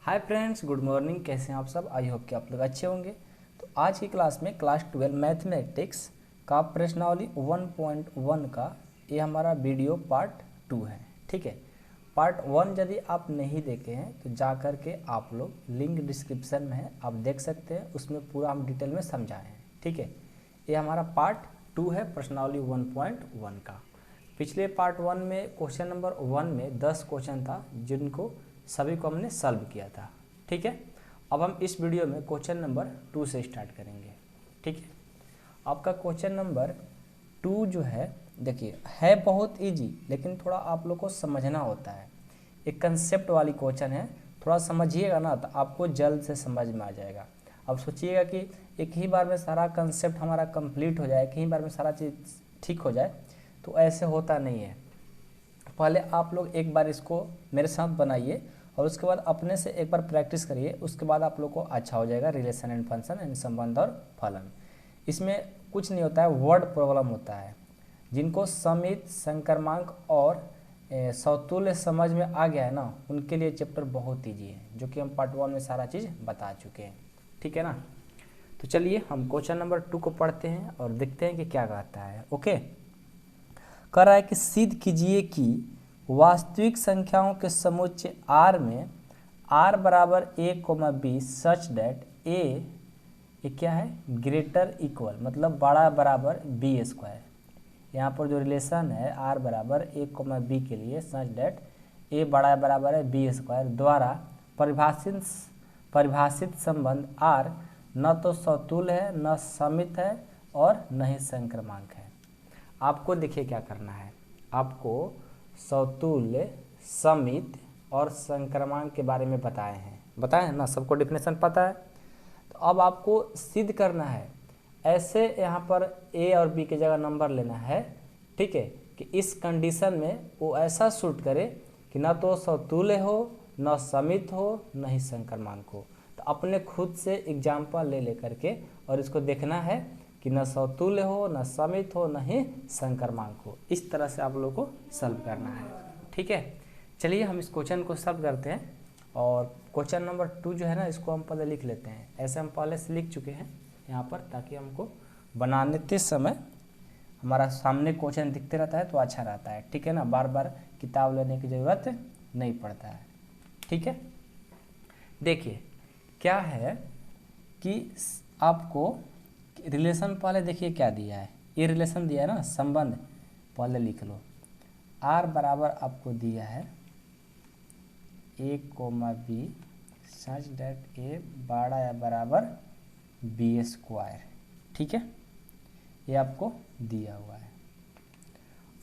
Hi friends, good morning. कैसे हैं आप सब? आई होप कि आप लोग अच्छे होंगे। तो आज की क्लास में क्लास 12 मैथमेटिक्स का प्रश्नावली 1.1 का ये हमारा वीडियो पार्ट 2 है। ठीक है, पार्ट 1 यदि आप नहीं देखे हैं तो जा कर के आप लोग लिंक डिस्क्रिप्शन में है, आप देख सकते हैं। उसमें पूरा हम डिटेल में समझाए हैं। ठीक है, ये हमारा पार्ट 2 है प्रश्नावली 1.1 का। पिछले पार्ट 1 में क्वेश्चन नंबर 1 में 10 क्वेश्चन था जिनको सभी को हमने सॉल्व किया था। ठीक है, अब हम इस वीडियो में क्वेश्चन नंबर 2 से स्टार्ट करेंगे। ठीक है, आपका क्वेश्चन नंबर 2 जो है, देखिए है बहुत इजी, लेकिन थोड़ा आप लोग को समझना होता है। एक कंसेप्ट वाली क्वेश्चन है, थोड़ा समझिएगा ना तो आपको जल्द से समझ में आ जाएगा। अब सोचिएगा कि एक ही बार में सारा कंसेप्ट हमारा कंप्लीट हो जाए, एक ही बार में सारा चीज़ ठीक हो जाए, तो ऐसे होता नहीं है। पहले आप लोग एक बार इसको मेरे साथ बनाइए और उसके बाद अपने से एक बार प्रैक्टिस करिए। उसके बाद आप लोग को अच्छा हो जाएगा। रिलेशन एंड फंक्शन यानी संबंध और फलन, इसमें कुछ नहीं होता है, वर्ड प्रॉब्लम होता है। जिनको समित, संक्रमांक और समतुल्य समझ में आ गया है ना, उनके लिए चैप्टर बहुत ईजी है, जो कि हम पार्ट 1 में सारा चीज़ बता चुके हैं। ठीक है ना, तो चलिए हम क्वेश्चन नंबर 2 को पढ़ते हैं और देखते हैं कि क्या कहता है। ओके, कह रहा है कि सिद्ध कीजिए कि वास्तविक संख्याओं के समुच्चय R में R बराबर a, b सच डेट ये क्या है, ग्रेटर इक्वल मतलब बड़ा बराबर b स्क्वायर। यहाँ पर जो रिलेशन है R बराबर a, b के लिए सच डेट a बड़ा बराबर है b स्क्वायर द्वारा परिभाषित संबंध R न तो समतुल्य है, न समित है और न ही संक्रमांक है। आपको देखिए क्या करना है, आपको समतुल्य, समित और संक्रमांक के बारे में बताए हैं ना, सबको डेफिनेशन पता है। तो अब आपको सिद्ध करना है, ऐसे यहाँ पर a और b की जगह नंबर लेना है। ठीक है, कि इस कंडीशन में वो ऐसा सूट करे कि ना तो समतुल्य हो, न समित हो, न ही संक्रमांक हो। तो अपने खुद से एग्जाम्पल ले करके और इसको देखना है कि न समतुल्य हो, न समित हो, न ही संक्रमांक हो। इस तरह से आप लोगों को सॉल्व करना है। ठीक है, चलिए हम इस क्वेश्चन को सॉल्व करते हैं। और क्वेश्चन नंबर 2 जो है ना, इसको हम पहले लिख लेते हैं। ऐसे हम पहले से लिख चुके हैं यहाँ पर, ताकि हमको बनाने समय हमारा सामने क्वेश्चन दिखते रहता है तो अच्छा रहता है। ठीक है ना, बार बार किताब लेने की ज़रूरत नहीं पड़ता है। ठीक है, देखिए क्या है कि आपको रिलेशन पहले देखिए क्या दिया है, ये रिलेशन दिया है ना, संबंध पहले लिख लो। R बराबर आपको दिया है a, b such that a बड़ा या बराबर b स्क्वायर। ठीक है, ये आपको दिया हुआ है।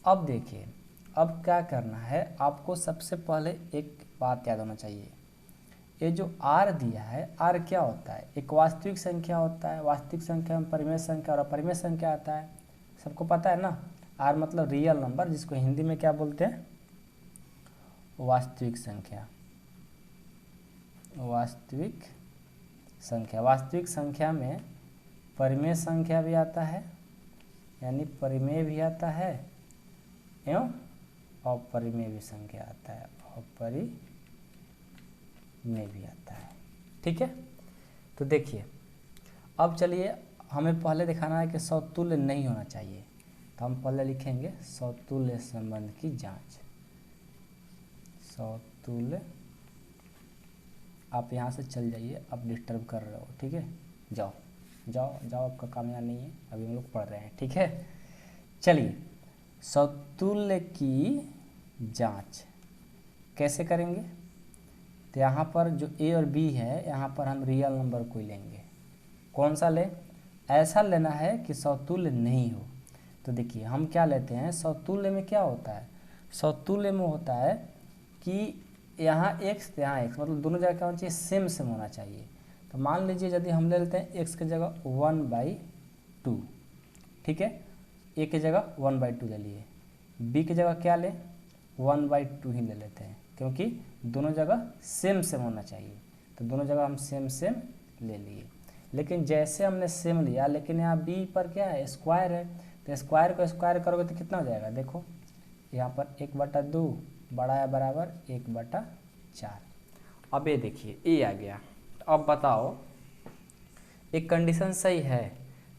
अब देखिए, अब क्या करना है, आपको सबसे पहले एक बात याद होना चाहिए। ये जो R दिया है, R क्या होता है, एक वास्तविक संख्या होता है। वास्तविक संख्या में परिमेय संख्या और अपरिमेय संख्या आता है, सबको पता है ना। R मतलब रियल नंबर, जिसको हिंदी में क्या बोलते हैं, वास्तविक संख्या। वास्तविक संख्या, वास्तविक संख्या में परिमेय संख्या भी आता है, यानी परिमेय भी आता है, एवं अपरिमेय भी संख्या आता है, अपरिमेय भी आता है। ठीक है, तो देखिए अब चलिए, हमें पहले दिखाना है कि समतुल्य नहीं होना चाहिए। तो हम पहले लिखेंगे समतुल्य संबंध की जांच। समतुल्य, आप यहाँ से चल जाइए, आप डिस्टर्ब कर रहे हो। ठीक है, जाओ जाओ जाओ, आपका काम यहाँ नहीं है, अभी हम लोग पढ़ रहे हैं। ठीक है, चलिए समतुल्य की जांच कैसे करेंगे। तो यहाँ पर जो a और b है, यहाँ पर हम रियल नंबर को लेंगे। कौन सा लें, ऐसा लेना है कि समतुल्य नहीं हो। तो देखिए हम क्या लेते हैं, समतुल्य में क्या होता है, समतुल्य में होता है कि यहाँ x यहाँ x, मतलब दोनों जगह क्या होना चाहिए, सेम सेम होना चाहिए। तो मान लीजिए यदि हम ले लेते हैं x की जगह 1/2। ठीक है, a की जगह 1/2 ले लिए, b की जगह क्या लें, 1/2 ही ले लेते हैं, क्योंकि दोनों जगह सेम सेम होना चाहिए। तो दोनों जगह हम सेम सेम ले लिए। लेकिन जैसे हमने सेम लिया, लेकिन यहाँ b पर क्या है, स्क्वायर है। तो स्क्वायर को स्क्वायर करोगे तो कितना हो जाएगा, देखो यहाँ पर 1/2 बड़ा या बराबर 1/4। अब ये देखिए ए आ गया। अब बताओ एक कंडीशन सही है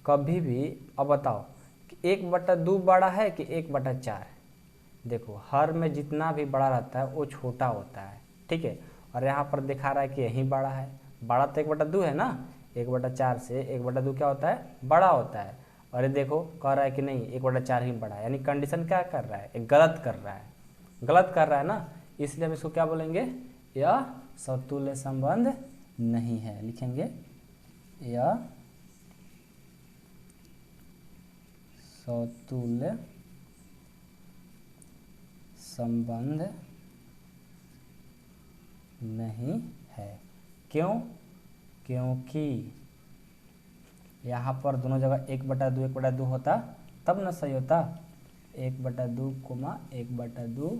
कभी भी। अब बताओ कि 1/2 बड़ा है कि 1/4। देखो हर में जितना भी बड़ा रहता है वो छोटा होता है, ठीक है। और यहाँ पर दिखा रहा है कि यही बड़ा है। बड़ा तो 1/2 है ना, 1/4 से 1/2 क्या होता है, बड़ा होता है। और ये देखो कह रहा है कि नहीं 1/4 ही बड़ा है, यानी कंडीशन क्या कर रहा है, एक गलत कर रहा है, गलत कर रहा है ना। इसलिए हम इसको क्या बोलेंगे, यह समतुल्य संबंध नहीं है। लिखेंगे यह समतुल्य संबंध नहीं है। क्यों? क्योंकि यहाँ पर दोनों जगह 1/2 होता तब ना सही होता। 1/2 1/2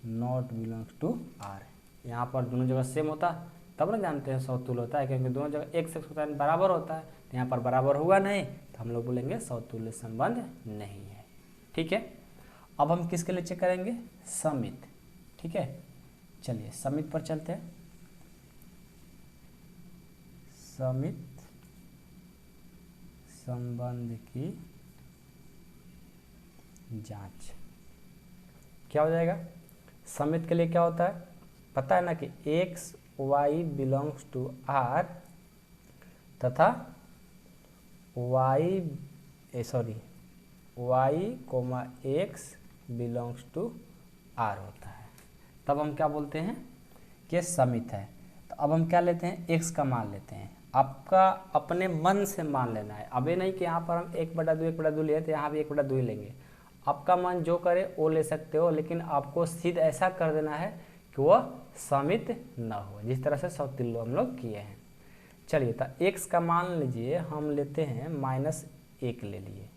नॉट बिलोंग्स टू आर। यहाँ पर दोनों जगह सेम होता तब ना जानते हैं समतुल्य होता है, क्योंकि दोनों जगह एक से होता है बराबर होता है। तो यहाँ पर बराबर हुआ नहीं तो हम लोग बोलेंगे समतुल्य संबंध नहीं है, ठीक है। अब हम किसके लिए चेक करेंगे, समित, ठीक है। चलिए समित पर चलते हैं। समित संबंध की जांच क्या हो जाएगा। समित के लिए क्या होता है पता है ना कि X Y belongs to R तथा Y comma X belongs to R होता है। तब हम क्या बोलते हैं कि समित है। तो अब हम क्या लेते हैं, एक्स का मान लेते हैं। आपका अपने मन से मान लेना है। अब ये नहीं कि यहाँ पर हम 1/2 लिए तो यहाँ भी 1/2 ही लेंगे। आपका मन जो करे वो ले सकते हो, लेकिन आपको सीधा ऐसा कर देना है कि वह समित न हो, जिस तरह से समतुल्य हम लोग किए हैं। चलिए तो एक्स का मान लीजिए हम लेते हैं -1 ले लिए,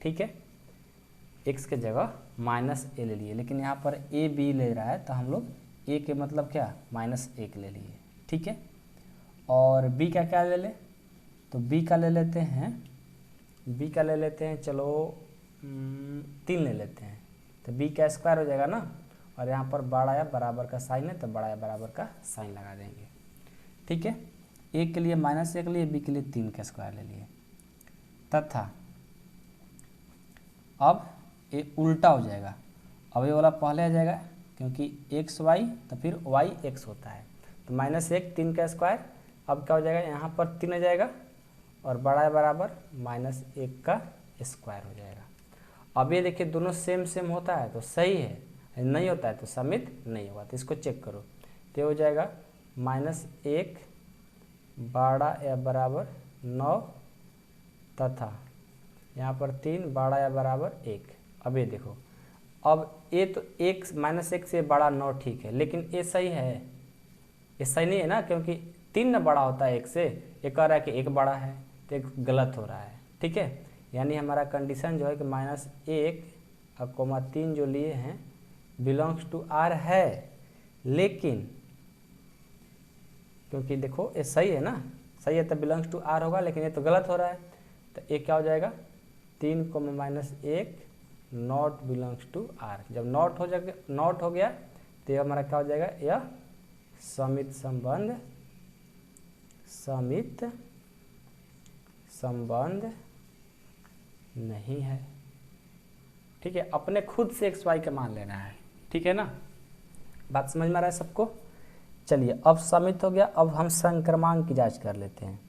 ठीक है। एक्स के जगह -a ले लिए, लेकिन यहाँ पर ए बी ले रहा है तो हम लोग ए के मतलब क्या -1 ले लिए, ठीक है। और बी का क्या ले लें, तो बी का ले लेते हैं, चलो 3 ले लेते हैं। तो बी का स्क्वायर हो जाएगा ना, और यहाँ पर बड़ा या बराबर का साइन है तो बड़ा या बराबर का साइन लगा देंगे, ठीक है। ए के लिए -1 लिए, बी के लिए 3 का स्क्वायर ले लिए, तथा अब ये उल्टा हो जाएगा। अब ये वाला पहले आ जाएगा क्योंकि एक्स वाई तो फिर वाई एक्स होता है। तो -1 3 का स्क्वायर, अब क्या हो जाएगा यहाँ पर 3 आ जाएगा और बड़ा है बराबर -1 का स्क्वायर हो जाएगा। अब ये देखिए दोनों सेम होता है तो सही है, नहीं होता है तो समित नहीं होगा। तो इसको चेक करो, तो हो जाएगा -1 बड़ा या बराबर 9 तथा यहाँ पर 3 बड़ा या बराबर 1। अब ये देखो, अब ये तो -1 से बड़ा 9 ठीक है, लेकिन ये सही है, ये सही नहीं है ना, क्योंकि 3 ना बड़ा होता है 1 से। ये कह रहा है कि 1 बड़ा है, तो एक गलत हो रहा है, ठीक है। यानी हमारा कंडीशन जो है कि -1 और 3 जो लिए हैं बिलोंग्स टू आर है, लेकिन क्योंकि देखो ये सही है ना, सही है तो बिलोंग्स टू आर होगा, लेकिन ये तो गलत हो रहा है। तो ये क्या हो जाएगा 3 -1 नॉट बिलोंग्स टू आर। जब नॉट हो गया तो ये हमारा क्या हो जाएगा, यह समित संबंध नहीं है, ठीक है। अपने खुद से एक्स वाई का मान लेना है, ठीक है ना। बात समझ में आ रहा है सबको। चलिए अब समित हो गया, अब हम संक्रमांक की जांच कर लेते हैं।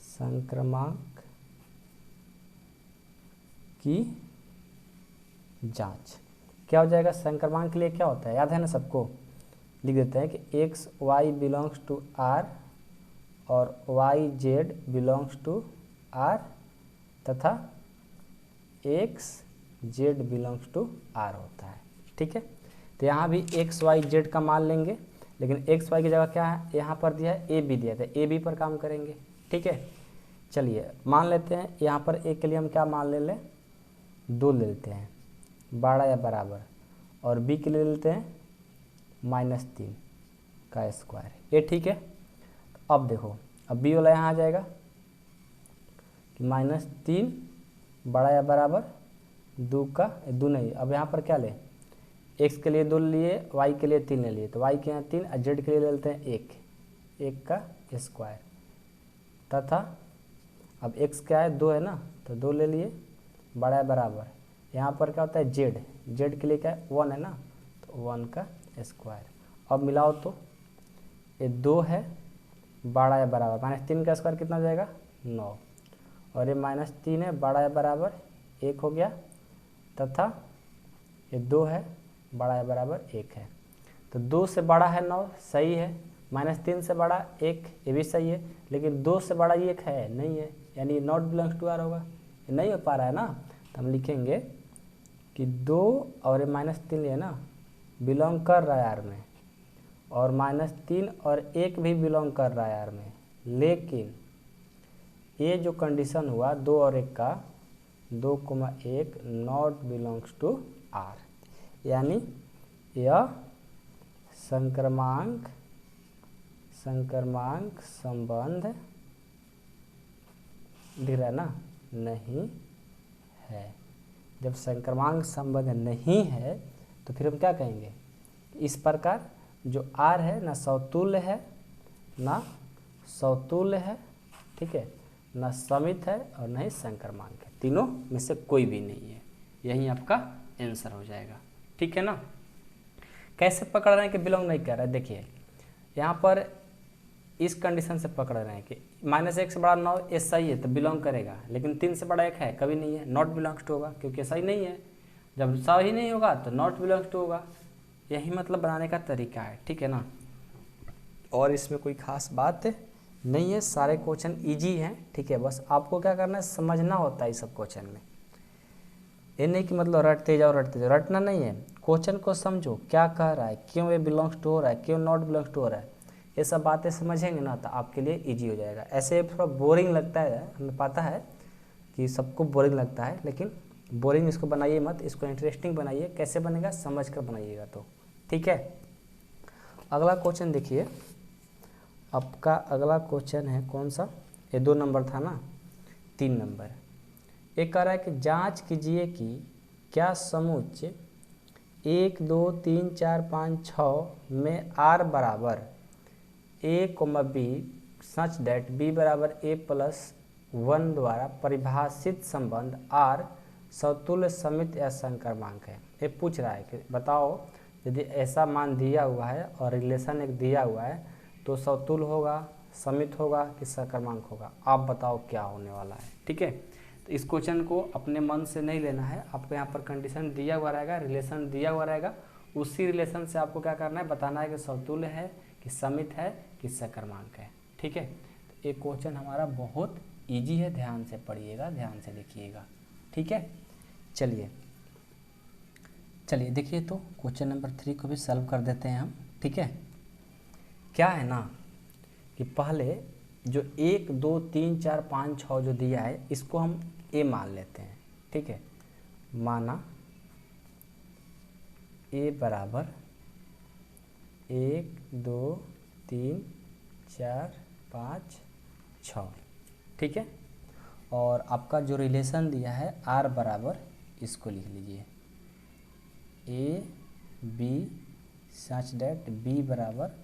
संक्रमांक की जांच क्या हो जाएगा, संक्रमांक के लिए क्या होता है याद है ना सबको। लिख देते हैं कि X Y belongs to R और Y Z belongs to R तथा X Z belongs to R होता है, ठीक है। तो यहाँ भी एक्स वाई जेड का मान लेंगे, लेकिन एक्स वाई की जगह क्या है यहाँ पर दिया है, ए बी दिया था, ए बी पर काम करेंगे, ठीक है। चलिए मान लेते हैं यहाँ पर ए के लिए हम क्या मान ले लें, 2 ले लेते हैं बड़ा या बराबर, और बी के लिए ले लेते हैं -3 का स्क्वायर, ये ठीक है। तो अब देखो, अब बी वाला यहाँ आ जाएगा कि -3 बड़ा या बराबर 2 नहीं, अब यहाँ पर क्या ले एक्स के लिए 2 लिए, वाई के लिए 3 ले लिए, तो वाई के यहाँ 3 और जेड के लिए ले लेते हैं 1 का स्क्वायर, तथा अब एक्स क्या है 2 है ना, तो 2 ले लिए बड़ा है बराबर, यहाँ पर क्या होता है जेड के लिए क्या है 1 है ना, तो 1 का स्क्वायर। अब मिलाओ तो ये 2 है बड़ा है बराबर, -3 का स्क्वायर कितना हो जाएगा 9, और ये -3 है बड़ा है बराबर 1 हो गया, तथा ये 2 है बड़ा है बराबर 1 है। तो 2 से बड़ा है 9 सही है, -3 से बड़ा 1 ये भी सही है, लेकिन 2 से बड़ा 1 है नहीं है, यानी नॉट बिलोंग्स टू आर होगा, ये नहीं हो पा रहा है ना। तो हम लिखेंगे कि 2 और ये -3 लिए ना बिलोंग कर रहा है आर में, और -3 और 1 भी बिलोंग कर रहा है आर में, लेकिन ये जो कंडीशन हुआ 2 और 1 का 2,1 नॉट बिलोंग्स टू आर, यानी यह संक्रमांक संबंध दिख रहा है ना नहीं है। जब संक्रमांक संबंध नहीं है तो फिर हम क्या कहेंगे, इस प्रकार जो आर है ना समतुल्य है ठीक है, ना समित है और ना ही संक्रमांक है, तीनों में से कोई भी नहीं है, यही आपका आंसर हो जाएगा। ठीक है ना। कैसे पकड़ रहे हैं कि बिलोंग नहीं कर रहा है, देखिए यहाँ पर इस कंडीशन से पकड़ रहे हैं कि -1 से बड़ा 9 ये सही है तो बिलोंग करेगा, लेकिन 3 से बड़ा 1 है कभी नहीं है, नॉट बिलोंग्स टू होगा, क्योंकि सही नहीं है, जब सही नहीं होगा तो नॉट बिलोंग्स टू होगा, यही मतलब बनाने का तरीका है। ठीक है ना, और इसमें कोई खास बात नहीं है, सारे क्वेश्चन ईजी हैं। ठीक है, बस आपको क्या करना है, समझना होता है इस सब क्वेश्चन में, ये नहीं कि मतलब रटते जाओ, रटना नहीं है, क्वेश्चन को समझो क्या कह रहा है, क्यों ये बिलोंग्स टू हो रहा है, क्यों नॉट बिलोंग्स टू हो रहा है, ये सब बातें समझेंगे ना तो आपके लिए इजी हो जाएगा। ऐसे थोड़ा बोरिंग लगता है, हमें पता है कि सबको बोरिंग लगता है, लेकिन बोरिंग इसको बनाइए मत, इसको इंटरेस्टिंग बनाइए। कैसे बनेगा, समझ कर बनाइएगा तो ठीक है। अगला क्वेश्चन देखिए, आपका अगला क्वेश्चन है कौन सा, ये 2 नंबर था ना, 3 नंबर। एक कह रहा है कि जांच कीजिए कि क्या समुच्चय 1 2 3 4 5 6 में r बराबर a, b such that b बराबर a+1 द्वारा परिभाषित संबंध r समतुल्य समित या संक्रमांक है। ये पूछ रहा है कि बताओ यदि ऐसा मान दिया हुआ है और रिलेशन एक दिया हुआ है तो समतुल्य होगा, समित होगा कि संक्रमांक होगा, आप बताओ क्या होने वाला है। ठीक है, तो इस क्वेश्चन को अपने मन से नहीं लेना है, आपको यहाँ पर कंडीशन दिया हुआ रहेगा, रिलेशन दिया हुआ रहेगा, उसी रिलेशन से आपको क्या करना है, बताना है कि समतुल्य है कि समित है कि संक्रमांक है। ठीक है, तो ये क्वेश्चन हमारा बहुत इजी है, ध्यान से पढ़िएगा, ध्यान से देखिएगा। ठीक है, चलिए देखिए, तो क्वेश्चन नंबर 3 को भी सॉल्व कर देते हैं हम। ठीक है, क्या है ना कि पहले जो 1 2 3 4 5 6 जो दिया है इसको हम a मान लेते हैं। ठीक है, माना a बराबर 1 2 3 4 5 6। ठीक है, और आपका जो रिलेशन दिया है r बराबर, इसको लिख लीजिए a b such that b बराबर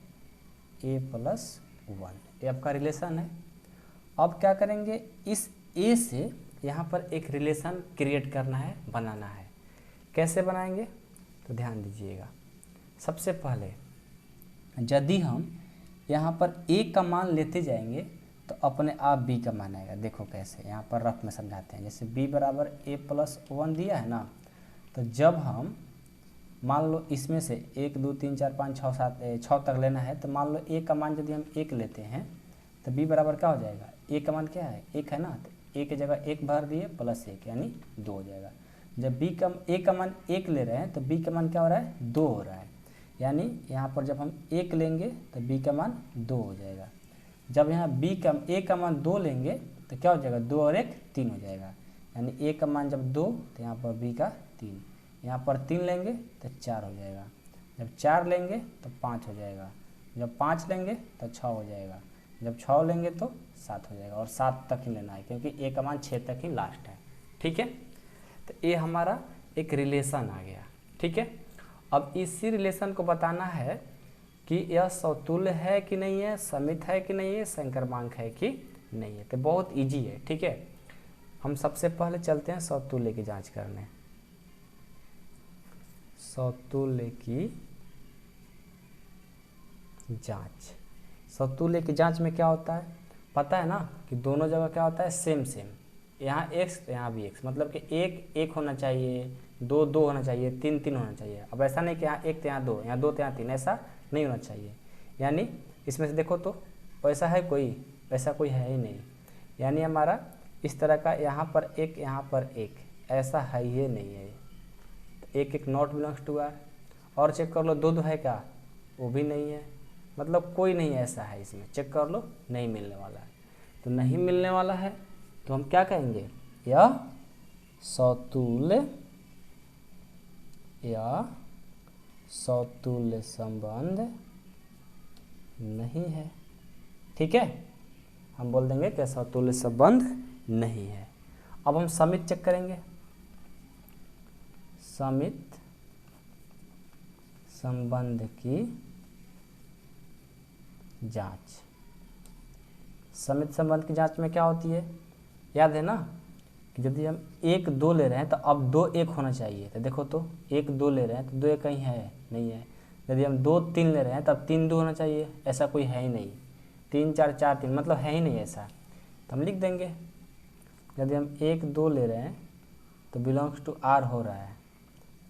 a+1, ये आपका रिलेशन है। अब क्या करेंगे, इस a से यहाँ पर एक रिलेशन क्रिएट करना है, बनाना है। कैसे बनाएंगे तो ध्यान दीजिएगा। सबसे पहले यदि हम यहाँ पर a का मान लेते जाएंगे तो अपने आप b का मान आएगा। देखो कैसे, यहाँ पर रफ में समझाते हैं। जैसे b बराबर a+1 दिया है ना, तो जब हम मान लो इसमें से 1 2 3 4 5 6 7 6 तक लेना है, तो मान लो a का मान यदि हम 1 लेते हैं तो b बराबर क्या हो जाएगा, a का मान क्या है 1 है ना, तो a की जगह 1 भर दिए +1 यानी 2 हो जाएगा। जब a का मान 1 ले रहे हैं तो b का मान क्या हो रहा है 2 हो रहा है, यानी यहाँ पर जब हम 1 लेंगे तो b का मान 2 हो जाएगा। जब यहाँ a का मान 2 लेंगे तो क्या हो जाएगा, 2 और 1 3 हो जाएगा, यानी a का मान जब 2 तो यहाँ पर b का 3, यहाँ पर 3 लेंगे तो 4 हो जाएगा, जब 4 लेंगे तो 5 हो जाएगा, जब 5 लेंगे तो 6 हो जाएगा, जब 6 लेंगे तो 7 हो जाएगा, और 7 तक ही लेना है क्योंकि a का मान 6 तक ही लास्ट है। ठीक है, तो ये हमारा एक रिलेशन आ गया। ठीक है, अब इसी रिलेशन को बताना है कि यह समतुल्य है कि नहीं है, समित है कि नहीं है, संक्रमांक है कि नहीं है। तो बहुत इजी है, ठीक है। हम सबसे पहले चलते हैं समतुल्य की जांच करने। समतुल्य की जांच, समतुल्य की जांच में क्या होता है पता है ना, कि दोनों जगह क्या होता है, सेम सेम। यहाँ x तो यहाँ भी x, मतलब कि एक एक होना चाहिए, दो दो होना चाहिए, तीन तीन होना चाहिए। अब ऐसा नहीं कि यहाँ एक तो यहाँ दो, यहाँ दो तो यहाँ तीन, ऐसा नहीं होना चाहिए। यानी इसमें से देखो तो वैसा है कोई, वैसा कोई है ही नहीं। यानी हमारा इस तरह का यहाँ पर एक, यहाँ पर एक, ऐसा है ही नहीं है। तो एक एक नॉट बिलोंग्स टू आर। और चेक कर लो, दो दो है क्या, वो भी नहीं है। मतलब कोई नहीं ऐसा है इसमें, चेक कर लो, नहीं मिलने वाला है। तो नहीं मिलने वाला है तो हम क्या कहेंगे, यह समतुल्य या समतुल्य संबंध नहीं है, ठीक है। हम बोल देंगे कि समतुल्य संबंध नहीं है। अब हम समित चेक करेंगे। समित संबंध की जांच। समित संबंध की जांच में क्या होती है, याद है ना, कि यदि हम एक दो ले रहे हैं तो अब दो एक होना चाहिए। तो देखो तो एक दो ले रहे हैं तो दो एक कहीं है नहीं है। यदि हम दो तीन ले रहे हैं तब तीन दो होना चाहिए, ऐसा कोई है ही नहीं। तीन चार चार तीन, मतलब है ही नहीं ऐसा। तो हम लिख देंगे, यदि हम एक दो ले रहे हैं तो बिलोंग्स टू आर हो रहा है,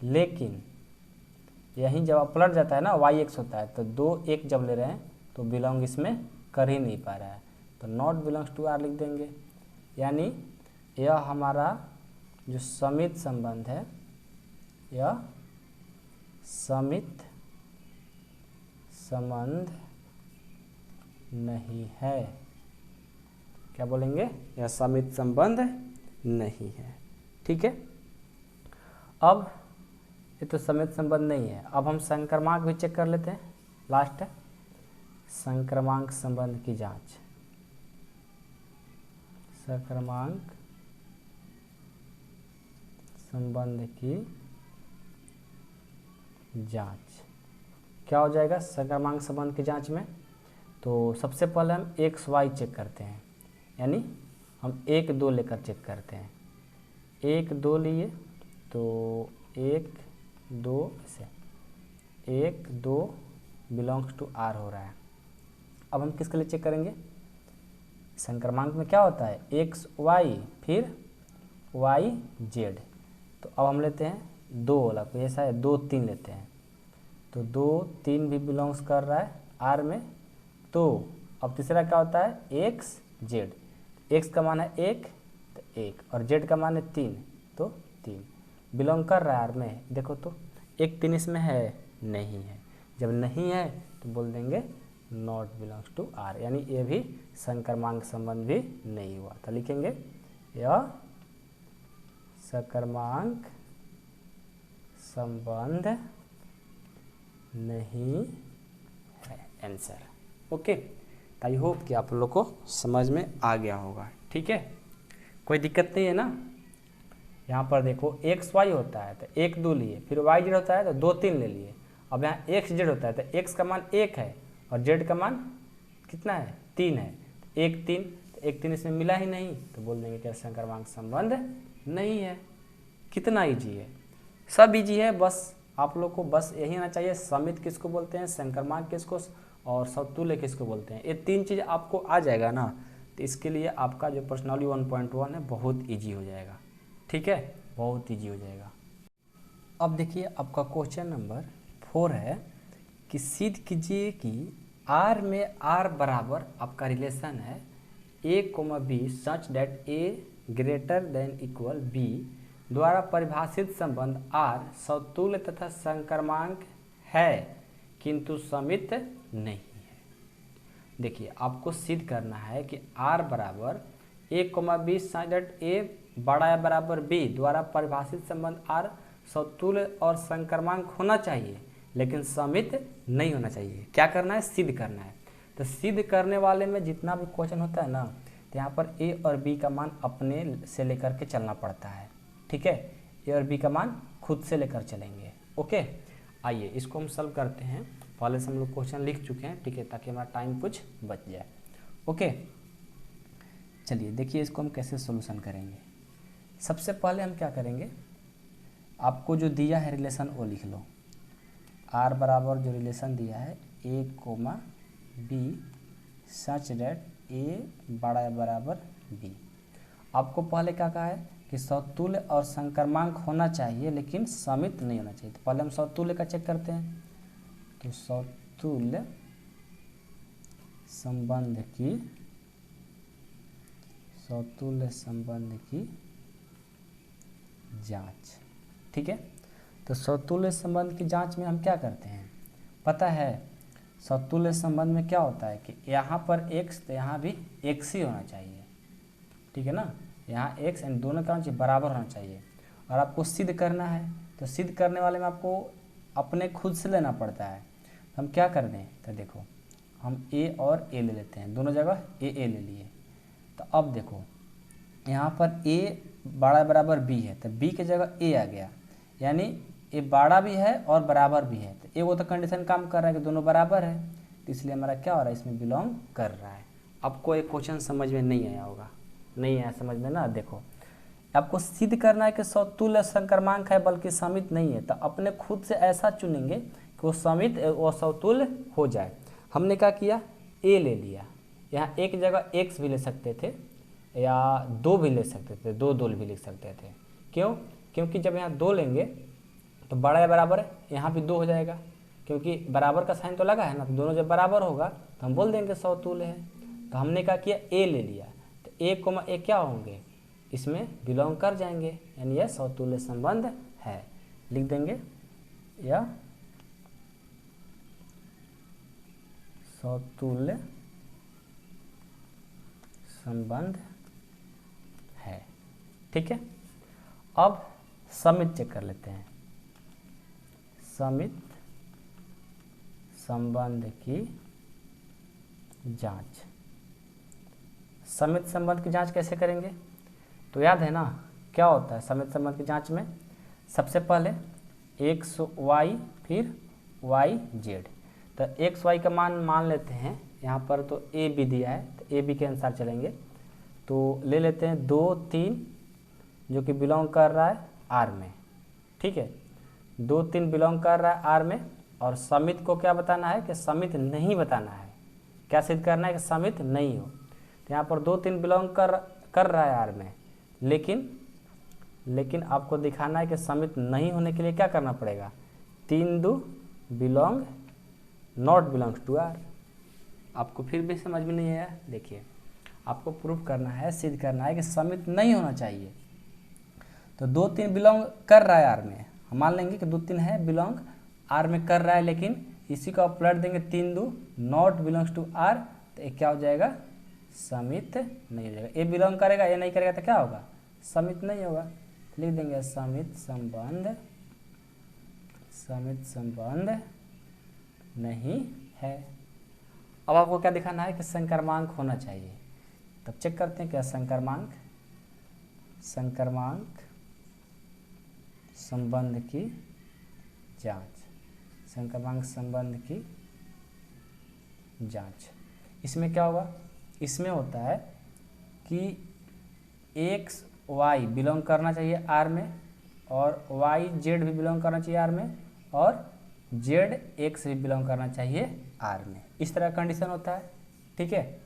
लेकिन यहीं जब आप पलट जाता है ना, वाई एक्स होता है, तो दो एक जब ले रहे हैं तो बिलोंग इसमें कर ही नहीं पा रहा है, तो नॉट बिलोंग्स टू आर लिख देंगे। यानी यह हमारा जो समित संबंध है, यह समित संबंध नहीं है। क्या बोलेंगे, यह समित संबंध नहीं है, ठीक है। अब ये तो समित संबंध नहीं है। अब हम संक्रमांक भी चेक कर लेते हैं, लास्ट है संक्रमांक संबंध की जांच। संक्रमांक संबंध की जांच क्या हो जाएगा संक्रमांक संबंध की जांच में। तो सबसे पहले हम एक्स वाई चेक करते हैं, यानी हम एक दो लेकर चेक करते हैं। एक दो लिए तो एक दो से, एक दो बिलोंग्स टू आर हो रहा है। अब हम किसके लिए चेक करेंगे, संक्रमांक में क्या होता है, एक्स वाई फिर वाई जेड। तो अब हम लेते हैं दो वाला, कोई ऐसा है दो तीन लेते हैं, तो दो तीन भी बिलोंग्स कर रहा है आर में। तो अब तीसरा क्या होता है, एक्स जेड। एक्स का मान है एक तो एक, और जेड का मान है तीन तो तीन, बिलोंग कर रहा है आर में। देखो तो एक तीन इसमें है नहीं है, जब नहीं है तो बोल देंगे नॉट बिलोंग्स टू आर, यानी ये भी संक्रमांक संबंध भी नहीं हुआ। तो लिखेंगे यह संक्रमांक संबंध नहीं है, आंसर। ओके, आई होप कि आप लोग को समझ में आ गया होगा, ठीक है। कोई दिक्कत नहीं है ना। यहाँ पर देखो एक्स वाई होता है तो एक दो लिए, फिर वाई जेड होता है तो दो तीन ले लिए। अब यहाँ एक्स जेड होता है तो एक्स का मान एक है और जेड का मान कितना है, तीन है। एक तीन, तो एक तीन इसमें मिला ही नहीं, तो बोल देंगे क्या संक्रमांक संबंध नहीं है। कितना ईजी है, सब ईजी है। बस आप लोग को बस यही आना चाहिए, समित किसको बोलते हैं, संक्रमांक किसको, और समतुल्य किसको बोलते हैं। ये तीन चीज़ आपको आ जाएगा ना, तो इसके लिए आपका जो पर्सनाली 1.1 है बहुत ईजी हो जाएगा, ठीक है, बहुत ईजी हो जाएगा। अब देखिए आपका क्वेश्चन नंबर 4 है कि सिद्ध कीजिए कि आर में आर बराबर आपका रिलेशन है a, b such that a greater than equal b द्वारा परिभाषित संबंध आर समतुल्य तथा संक्रमांक है किंतु समित नहीं है। देखिए आपको सिद्ध करना है कि आर बराबर a, b such that a बड़ा या बराबर b द्वारा परिभाषित संबंध आर समतुल्य और संक्रमांक होना चाहिए लेकिन समित नहीं होना चाहिए। क्या करना है, सिद्ध करना है। तो सिद्ध करने वाले में जितना भी क्वेश्चन होता है ना, तो यहाँ पर a और b का मान अपने से लेकर के चलना पड़ता है, ठीक है। a और b का मान खुद से लेकर चलेंगे, ओके। आइए इसको हम सॉल्व करते हैं। पहले से हम लोग क्वेश्चन लिख चुके हैं, ठीक है, ताकि हमारा टाइम कुछ बच जाए। ओके, चलिए देखिए इसको हम कैसे सोल्यूशन करेंगे। सबसे पहले हम क्या करेंगे, आपको जो दिया है रिलेशन वो लिख लो। आर बराबर जो रिलेशन दिया है ए कोमा बी सच डेट ए बड़ा बराबर बी। आपको पहले क्या कहा है कि समतुल्य और संक्रमांक होना चाहिए लेकिन समित नहीं होना चाहिए। तो पहले हम समतुल्य का चेक करते हैं। तो समतुल्य संबंध की जांच, ठीक है। तो समतुल्य संबंध की जांच में हम क्या करते हैं, पता है समतुल्य संबंध में क्या होता है कि यहाँ पर x तो यहाँ भी x ही होना चाहिए, ठीक है ना। यहाँ x एंड दोनों का बराबर होना चाहिए। और आपको सिद्ध करना है, तो सिद्ध करने वाले में आपको अपने खुद से लेना पड़ता है। तो हम क्या कर दें, तो देखो हम a और a ले लेते हैं, दोनों जगह a ले लिए। तो अब देखो यहाँ पर a बड़ा बराबर b है, तो b की जगह a आ गया, यानी a बड़ा भी है और बराबर भी है। तो वो तो कंडीशन काम कर रहा है कि दोनों बराबर है, तो इसलिए हमारा क्या हो रहा है, इसमें बिलोंग कर रहा है। आपको एक क्वेश्चन समझ में नहीं आया होगा, नहीं आया समझ में ना। देखो आपको सिद्ध करना है कि समतुल्य संक्रमांक है बल्कि समित नहीं है, तो अपने खुद से ऐसा चुनेंगे कि वो समित वो समतुल्य हो जाए। हमने क्या किया, a ले लिया, यहाँ एक जगह x भी ले सकते थे या 2 भी ले सकते थे, 2 भी लिख सकते थे। क्यों, क्योंकि जब यहाँ 2 लेंगे तो बड़ा या बराबर है, यहाँ भी 2 हो जाएगा, क्योंकि बराबर का साइन तो लगा है ना। तो दोनों जब बराबर होगा तो हम बोल देंगे समतुल्य है। तो हमने क्या किया, a ले लिया, तो a कोमा a क्या होंगे, इसमें बिलोंग कर जाएंगे, यानी यह समतुल्य संबंध है। लिख देंगे यह समतुल्य संबंध है, ठीक है। अब समित चेक कर लेते हैं। समित संबंध की जांच। समित संबंध की जांच कैसे करेंगे, तो याद है ना क्या होता है समित संबंध की जांच में, सबसे पहले एक्स वाई फिर वाई जेड। तो एक्स वाई का मान लेते हैं, यहाँ पर तो ए बी दिया है तो ए बी के अनुसार चलेंगे। तो ले लेते हैं 2 3 जो कि बिलोंग कर रहा है आर में, ठीक है। 2 3 बिलोंग कर रहा है आर में, और समित को क्या बताना है कि समित नहीं बताना है। क्या सिद्ध करना है कि समित नहीं हो। तो यहाँ पर 2 3 बिलोंग कर रहा है आर में, लेकिन आपको दिखाना है कि समित नहीं होने के लिए क्या करना पड़ेगा, 3 2 belong not belongs to R. आपको फिर भी समझ में नहीं आया, देखिए आपको प्रूफ करना है, सिद्ध करना है कि समित नहीं होना चाहिए। तो 2 3 बिलोंग कर रहा है आर में, हम मान लेंगे कि 2 3 है बिलोंग आर में कर रहा है, लेकिन इसी को आप पलट देंगे 3 2 नॉट बिलोंग्स टू आर, तो ये क्या हो जाएगा, समित नहीं हो जाएगा। ए बिलोंग करेगा, ए नहीं करेगा तो क्या होगा, समित नहीं होगा। लिख देंगे समित संबंध नहीं है। अब आपको क्या दिखाना है कि संक्रमांक होना चाहिए। तब चेक करते हैं क्या, संक्रमांक संबंध की जांच। संक्रमांक संबंध की जांच, इसमें क्या होगा, इसमें होता है कि एक्स वाई बिलोंग करना चाहिए आर में, और वाई जेड भी बिलोंग करना चाहिए आर में, और जेड एक्स भी बिलोंग करना चाहिए आर में। इस तरह कंडीशन होता है, ठीक है।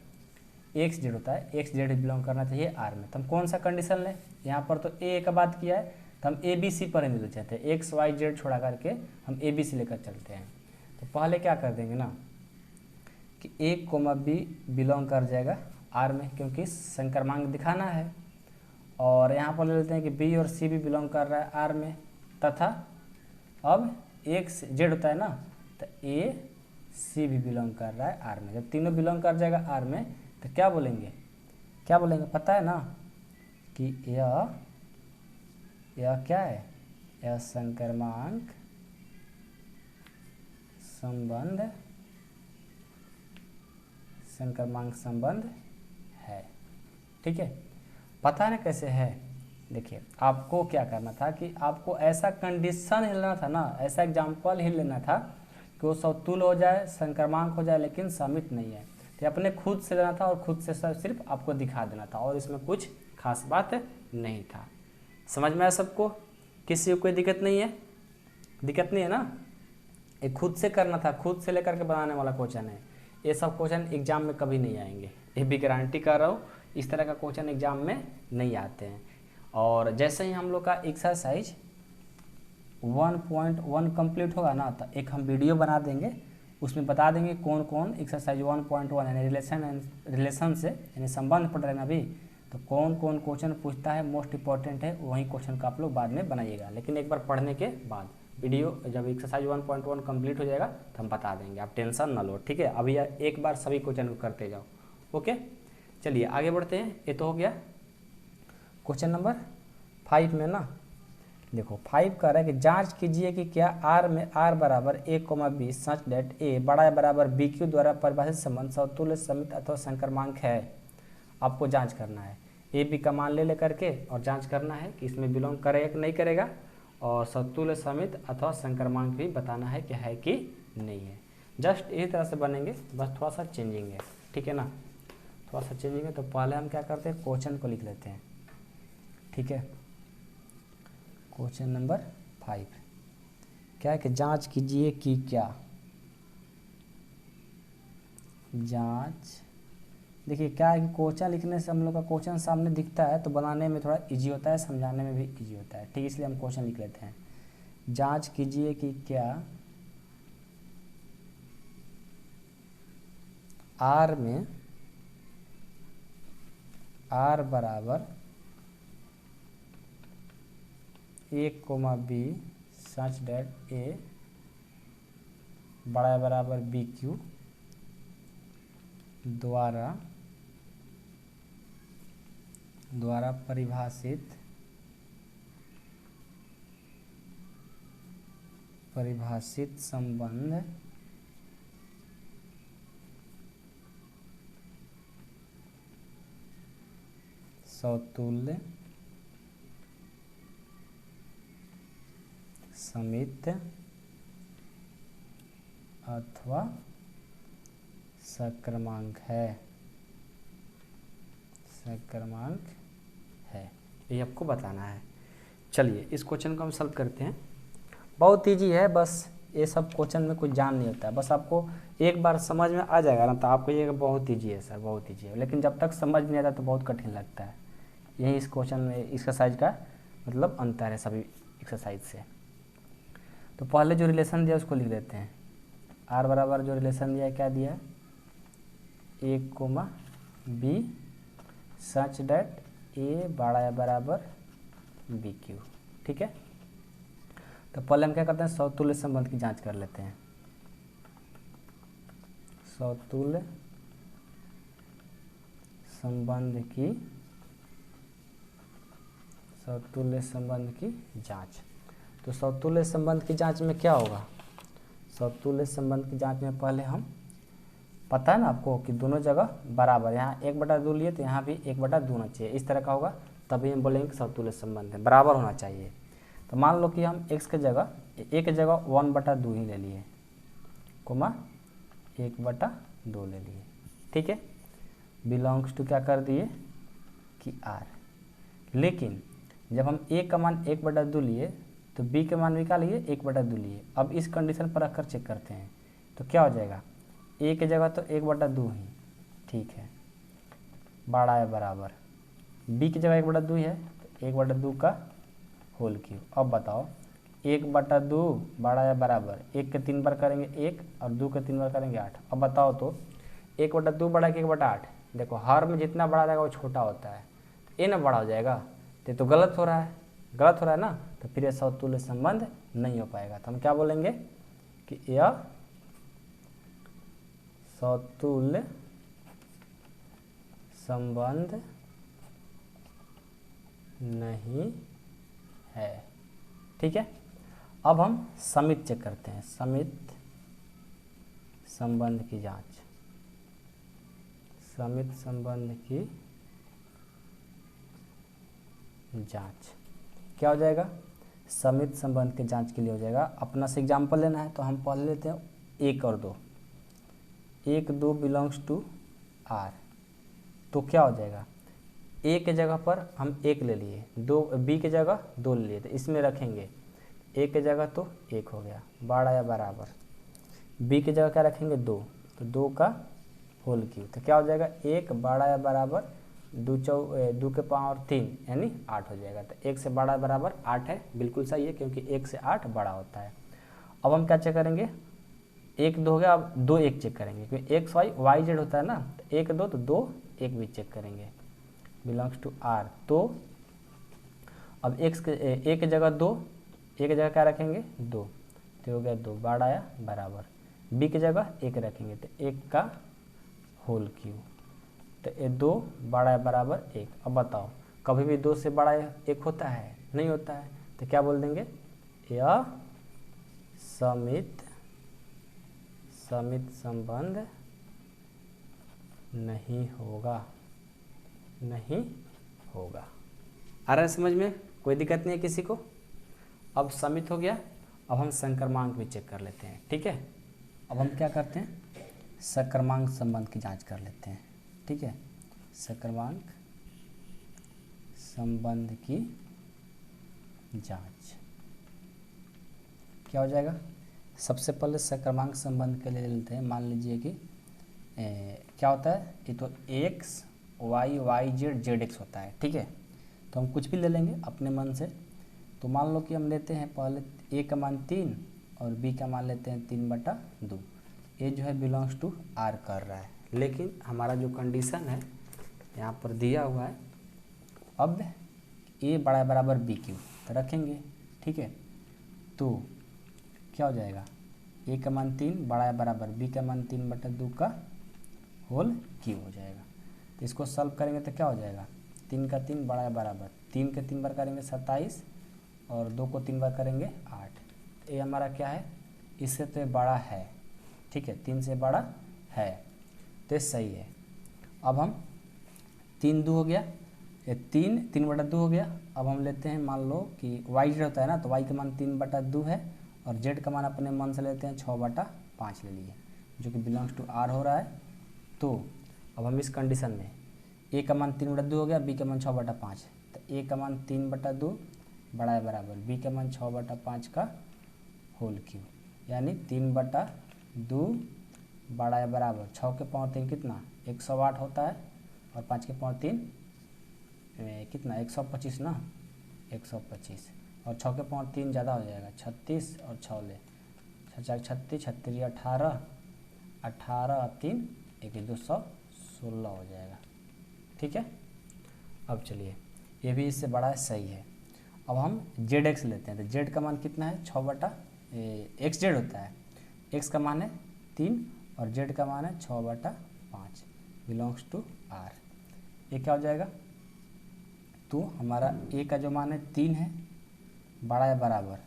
एक्स जेड होता है, एक्स जेड बिलोंग करना चाहिए आर में। तो हम कौन सा कंडीशन लें, यहाँ पर तो ए का बात किया है, तो हम ए बी सी पर मिल चाहते हैं, एक्स वाई जेड छोड़ा करके हम ए बी सी लेकर चलते हैं। तो पहले क्या कर देंगे ना कि ए कोमा बी बिलोंग कर जाएगा आर में, क्योंकि संक्रमांक दिखाना है। और यहाँ पर ले लेते हैं कि बी और सी भी बिलोंग कर रहा है आर में, तथा अब एक्स जेड होता है ना, तो ए सी भी बिलोंग कर रहा है आर में। जब तीनों बिलोंग कर जाएगा आर में तो क्या बोलेंगे पता है ना कि यह क्या है, यह संक्रमांक संबंध है, ठीक है। पता है ना कैसे है, देखिए आपको क्या करना था कि आपको ऐसा कंडीशन हिलना था ना, ऐसा एग्जाम्पल ही लेना था कि वो समतुल हो जाए, संक्रमांक हो जाए, लेकिन समित नहीं है। तो अपने खुद से लेना था और खुद से सिर्फ आपको दिखा देना था, और इसमें कुछ खास बात नहीं था। समझ में आया सबको? किसी को कोई दिक्कत नहीं है? दिक्कत नहीं है ना? ये खुद से करना था, खुद से लेकर के बनाने वाला क्वेश्चन है। ये सब क्वेश्चन एग्जाम में कभी नहीं आएंगे, ये भी गारंटी कर रहा हूँ। इस तरह का क्वेश्चन एग्जाम में नहीं आते हैं। और जैसे ही हम लोग का एक्सरसाइज 1.1 कंप्लीट होगा ना, तो एक हम वीडियो बना देंगे, उसमें बता देंगे कौन कौन एक्सरसाइज 1.1 यानी रिलेशन से यानी संबंध पढ़ रहे हैं अभी, तो कौन कौन क्वेश्चन पूछता है, मोस्ट इंपॉर्टेंट है वही क्वेश्चन का आप लोग बाद में बनाइएगा। लेकिन एक बार पढ़ने के बाद वीडियो जब एक्सरसाइज 1.1 कंप्लीट हो जाएगा तो हम बता देंगे, आप टेंशन ना लो, ठीक है। अभी एक बार सभी क्वेश्चन को करते जाओ, ओके। चलिए आगे बढ़ते हैं। ये तो हो गया क्वेश्चन नंबर 5 में ना। देखो 5 कह रहा है कि जांच कीजिए कि क्या R में R बराबर a, b such that a बड़ा या बराबर BQ द्वारा परिभाषित संबंध समतुल्य समित अथवा संक्रमांक है। आपको जांच करना है, ए बी का मान ले लेकर के और जांच करना है कि इसमें बिलोंग करेगा कि नहीं करेगा, और समतुल्य समित अथवा संक्रमांक भी बताना है कि है कि नहीं है। जस्ट इसी तरह से बनेंगे, बस थोड़ा सा चेंजिंग है, ठीक है ना, थोड़ा सा चेंजिंग है। तो पहले हम क्या करते हैं, क्वेश्चन को लिख लेते हैं, ठीक है। क्वेश्चन नंबर 5 क्या है कि जांच कीजिए कि क्या, जांच। देखिए क्या है कि क्वेश्चन लिखने से हम लोग का क्वेश्चन सामने दिखता है तो बनाने में थोड़ा इजी होता है, समझाने में भी इजी होता है, ठीक। इसलिए हम क्वेश्चन लिख लेते हैं, जांच कीजिए कि क्या R में R बराबर a, b such that a बड़ा बराबर BQ द्वारा परिभाषित संबंध समतुल्य समित अथवा संक्रमांक है, ये आपको बताना है। चलिए इस क्वेश्चन को हम सॉल्व करते हैं। बहुत ईजी है, बस ये सब क्वेश्चन में कुछ जान नहीं होता है, बस आपको एक बार समझ में आ जाएगा ना तो आपको ये बहुत ईजी है सर, बहुत ईजी है। लेकिन जब तक समझ नहीं आता तो बहुत कठिन लगता है। यही इस क्वेश्चन में एक्सरसाइज का मतलब अंतर है सभी एक्सरसाइज से। तो पहले जो रिलेशन दिया उसको लिख लेते हैं। R बराबर जो रिलेशन दिया है क्या दिया है, a, b such that a बड़ा या बराबर BQ, ठीक है। तो पहले हम क्या करते हैं, समतुल्य संबंध की जांच कर लेते हैं। समतुल्य संबंध की जांच। तो समतुल्य संबंध की जांच में क्या होगा, समतुल्य संबंध की जांच में पहले हम, पता है ना आपको कि दोनों जगह बराबर, यहाँ 1/2 लिए तो यहाँ भी 1/2 होना चाहिए, इस तरह का होगा तभी हम बोलेंगे कि समतुल्य संबंध है, बराबर होना चाहिए। तो मान लो कि हम x के जगह 1/2 ही ले लिए, कोमा 1/2 ले लिए, ठीक है। बिलोंग्स टू क्या कर दिए कि R। लेकिन जब हम a का मान 1/2 लिए तो b के मान भी क्या लिए 1/2 लिए। अब इस कंडीशन पर रखकर चेक करते हैं तो क्या हो जाएगा, a की जगह तो 1/2 ही, ठीक है, बड़ा है बराबर, b की जगह 1/2 है तो 1/2 का होल क्यूब। अब बताओ 1/2 बड़ा या बराबर, 1 के 3 बार करेंगे 1 और 2 के 3 बार करेंगे 8। अब बताओ तो 1/2 बड़ा कि 1/8, देखो हर में जितना बड़ा रहेगा वो छोटा होता है, तो ये ना बड़ा हो जाएगा, तो गलत हो रहा है, गलत हो रहा है ना, तो फिर यह समतुल्य संबंध नहीं हो पाएगा। तो हम क्या बोलेंगे कि यह समतुल्य संबंध नहीं है, ठीक है। अब हम समित चेक करते हैं, समित संबंध की जांच, समित संबंध की जांच। क्या हो जाएगा, समित संबंध के जांच के लिए हो जाएगा। अपना से एग्जाम्पल लेना है तो हम पहले लेते हैं 1 और 2। 1 2 बिलोंग्स टू आर, तो क्या हो जाएगा, ए के जगह पर हम 1 ले लिए, दो बी के जगह 2 ले लिए, तो इसमें रखेंगे ए के जगह तो 1 हो गया, बाढ़ आया बराबर, बी की जगह क्या रखेंगे 2, तो 2 का होल क्यूब, तो क्या हो जाएगा 1 बाढ़ आया बराबर 2 के पावर 3 यानी 8 हो जाएगा। तो 1 से बड़ा बराबर 8 है, बिल्कुल सही है क्योंकि 1 से 8 बड़ा होता है। अब हम क्या चेक करेंगे, 1 2 हो गया, अब 2 1 चेक करेंगे क्योंकि एक्स वाई वाई जेड होता है ना, तो 1 2 तो 2 1 भी चेक करेंगे, बिलोंग्स टू आर। तो अब एक्स के ए की जगह 2, ए की जगह क्या रखेंगे 2, तो हो गया 2 बाढ़ आया बराबर, बी की जगह 1 रखेंगे तो 1 का होल क्यूब, तो ये 2 बड़ा है बराबर 1। अब बताओ कभी भी 2 से बड़ा 1 होता है, नहीं होता है, तो क्या बोल देंगे, यह समित संबंध नहीं होगा, नहीं होगा। आ रहा है समझ में, कोई दिक्कत नहीं है किसी को। अब समित हो गया, अब हम संक्रमांक भी चेक कर लेते हैं, ठीक है। अब हम क्या करते हैं, सक्रमांक संबंध की जांच कर लेते हैं, ठीक है। सक्रमांक संबंध की जांच क्या हो जाएगा, सबसे पहले सक्रमांक संबंध के लिए लेते हैं। मान लीजिए कि क्या होता है, ये तो x y y z z x होता है, ठीक है। तो हम कुछ भी ले लेंगे अपने मन से। तो मान लो कि हम लेते हैं पहले ए का मान 3 और बी का मान लेते हैं 3/2। ये जो है बिलोंग्स टू आर कर रहा है, लेकिन हमारा जो कंडीशन है यहाँ पर दिया हुआ है, अब ए बड़ा बराबर बी क्यू तो रखेंगे, ठीक है। तो क्या हो जाएगा, ए का मान 3 बड़ा बराबर बी का मान 3/2 का होल क्यूब हो जाएगा। तो इसको सॉल्व करेंगे तो क्या हो जाएगा, 3 का 3 बड़ा बराबर 3 के 3 बार करेंगे 27 और 2 को 3 बार करेंगे 8। तो ये हमारा क्या है, इससे तो ये बड़ा है, ठीक है, 3 से बड़ा है, तो सही है। अब हम 3 2 हो गया, ये 3/2 हो गया। अब हम लेते हैं, मान लो कि वाई जेड होता है ना, तो वाई का मान 3/2 है और जेड का मान अपने मन से लेते हैं 6/5 ले लिए, जो कि बिलोंग्स टू आर हो रहा है। तो अब हम इस कंडीशन में ए का मान 3/2 हो गया, बी का मान 6/5, तो ए का मान 3/2 बड़ा है बराबर बी का मान 6/5 का होल क्यूब, यानी 3/2 बड़ा है बराबर 6 के पावर 3 कितना 108 होता है और 5 के पावर 3 कितना 125 ना, 125 और 6 के पावर 3 ज़्यादा हो जाएगा 36 और 6 ले 36 36 18 18 और 3 216 हो जाएगा, ठीक है। अब चलिए ये भी इससे बड़ा है, सही है। अब हम जेड एक्स लेते हैं, तो जेड का मान कितना है 6/एक्स जेड होता है, एक्स का मान है 3 और जेड का मान है 6/5 बिलोंग्स टू आर। ये क्या हो जाएगा, तो हमारा ए का जो मान है 3 है बड़ा है बराबर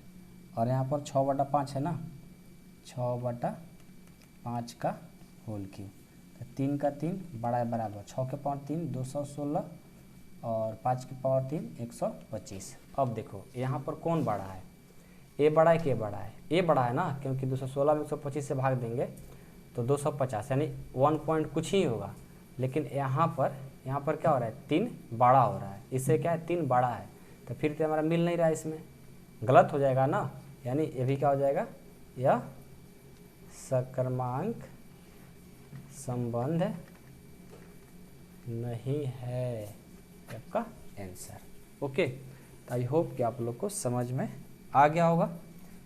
और यहाँ पर 6/5 है ना, 6/5 का होल क्यूब, तो 3 का 3 बड़ा है बराबर 6 के पावर 3 216 और 5 के पावर 3 125। अब देखो यहाँ पर कौन बड़ा है, ए बड़ा है कि ए बड़ा है, ए बड़ा है ना, क्योंकि 216 में 125 से भाग देंगे तो 250 यानी 1 पॉइंट कुछ ही होगा। लेकिन यहाँ पर क्या हो रहा है, 3 बड़ा हो रहा है, इससे क्या है 3 बड़ा है, तो फिर तो हमारा मिल नहीं रहा है, इसमें गलत हो जाएगा ना, यानी ये भी क्या हो जाएगा, यह सक्रमांक संबंध नहीं है, आपका आंसर। ओके, तो आई होप कि आप लोग को समझ में आ गया होगा।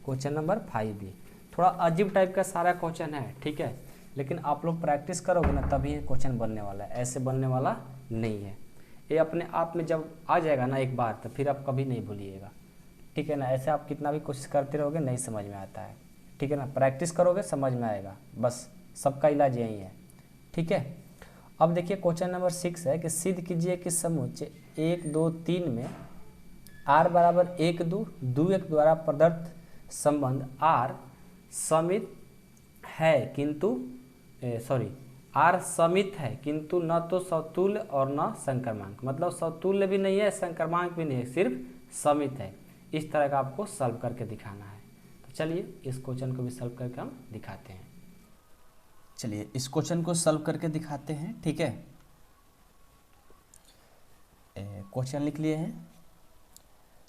क्वेश्चन नंबर 5 भी थोड़ा अजीब टाइप का सारा क्वेश्चन है, ठीक है, लेकिन आप लोग प्रैक्टिस करोगे ना तभी ये क्वेश्चन बनने वाला है, ऐसे बनने वाला नहीं है। ये अपने आप में जब आ जाएगा ना एक बार, तो फिर आप कभी नहीं भूलिएगा, ठीक है ना। ऐसे आप कितना भी कोशिश करते रहोगे नहीं समझ में आता है, ठीक है ना। प्रैक्टिस करोगे समझ में आएगा, बस सबका इलाज यही है, ठीक है। अब देखिए क्वेश्चन नंबर 6 है कि सिद्ध कीजिए कि समुच्चय 1 2 3 में r बराबर 1 2 2 1 द्वारा प्रदत्त संबंध r समित है, किंतु आर समित है किंतु न तो सतुल्य और न संक्रमांक, मतलब सतुल्य भी नहीं है संक्रमांक भी नहीं है, सिर्फ समित है। इस तरह का आपको सॉल्व करके दिखाना है। तो चलिए इस क्वेश्चन को भी सॉल्व करके हम दिखाते हैं। चलिए इस क्वेश्चन को सॉल्व करके दिखाते हैं, ठीक है। क्वेश्चन लिख लिए हैं।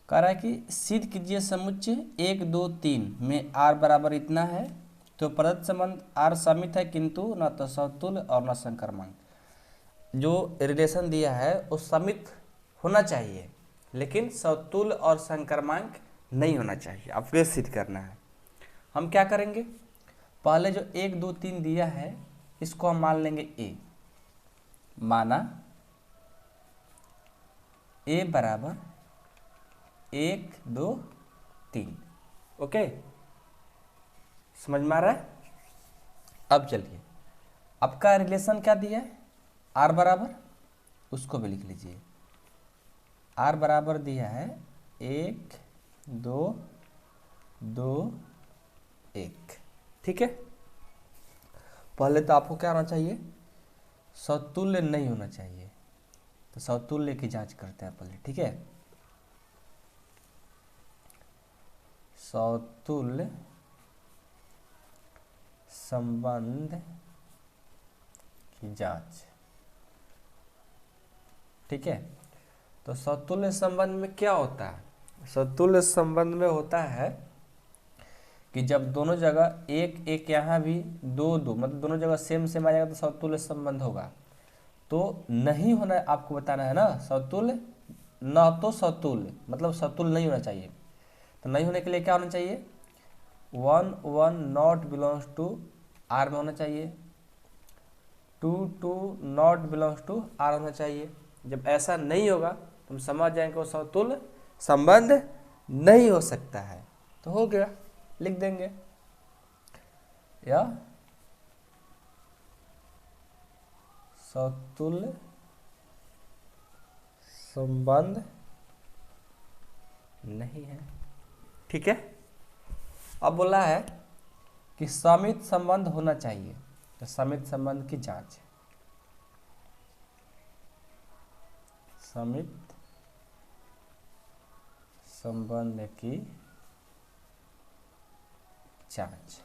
कह रहा है कि सिद्ध कीजिए समुच्चय 1 2 3 में r बराबर इतना है, तो प्रदत्त संबंध r समित है किंतु न तो सतुल्य और न संक्रमांक। जो रिलेशन दिया है वो समित होना चाहिए लेकिन सतुल्य और संक्रमांक नहीं होना चाहिए, आपको ये सिद्ध करना है। हम क्या करेंगे, पहले जो 1 2 3 दिया है इसको हम मान लेंगे a, माना a बराबर 1 2 3, ओके, समझ में आ रहा है। अब चलिए आपका रिलेशन क्या दिया है, r बराबर, उसको भी लिख लीजिए। r बराबर दिया है 1 2 2 1, ठीक है। पहले तो आपको क्या होना चाहिए, सतुल्य नहीं होना चाहिए, तो सतुल्य की जांच करते हैं पहले, ठीक है। सतुल्य संबंध की जांच, ठीक है। तो सतुल्य संबंध में क्या होता है, सतुल्य संबंध में होता है कि जब दोनों जगह 1 1 यहाँ भी 2 2, मतलब दोनों जगह सेम सेम आ जाएगा तो सतुल्य संबंध होगा। तो नहीं होना है, आपको बताना है ना, सतुल्य न तो सतुल्य, मतलब सतुल्य नहीं होना चाहिए। तो नहीं होने के लिए क्या होना चाहिए, 1 1 नॉट बिलोंग्स टू r में होना चाहिए, 2 2 नॉट बिलोंग्स टू r होना चाहिए। जब ऐसा नहीं होगा तो हम समझ जाएंगे वो सतुल्य संबंध नहीं हो सकता है। तो हो गया, लिख देंगे या सतुल्य संबंध नहीं है, ठीक है। अब बोला है कि समित संबंध होना चाहिए, तो समित संबंध की जांच, समित संबंध की जांच।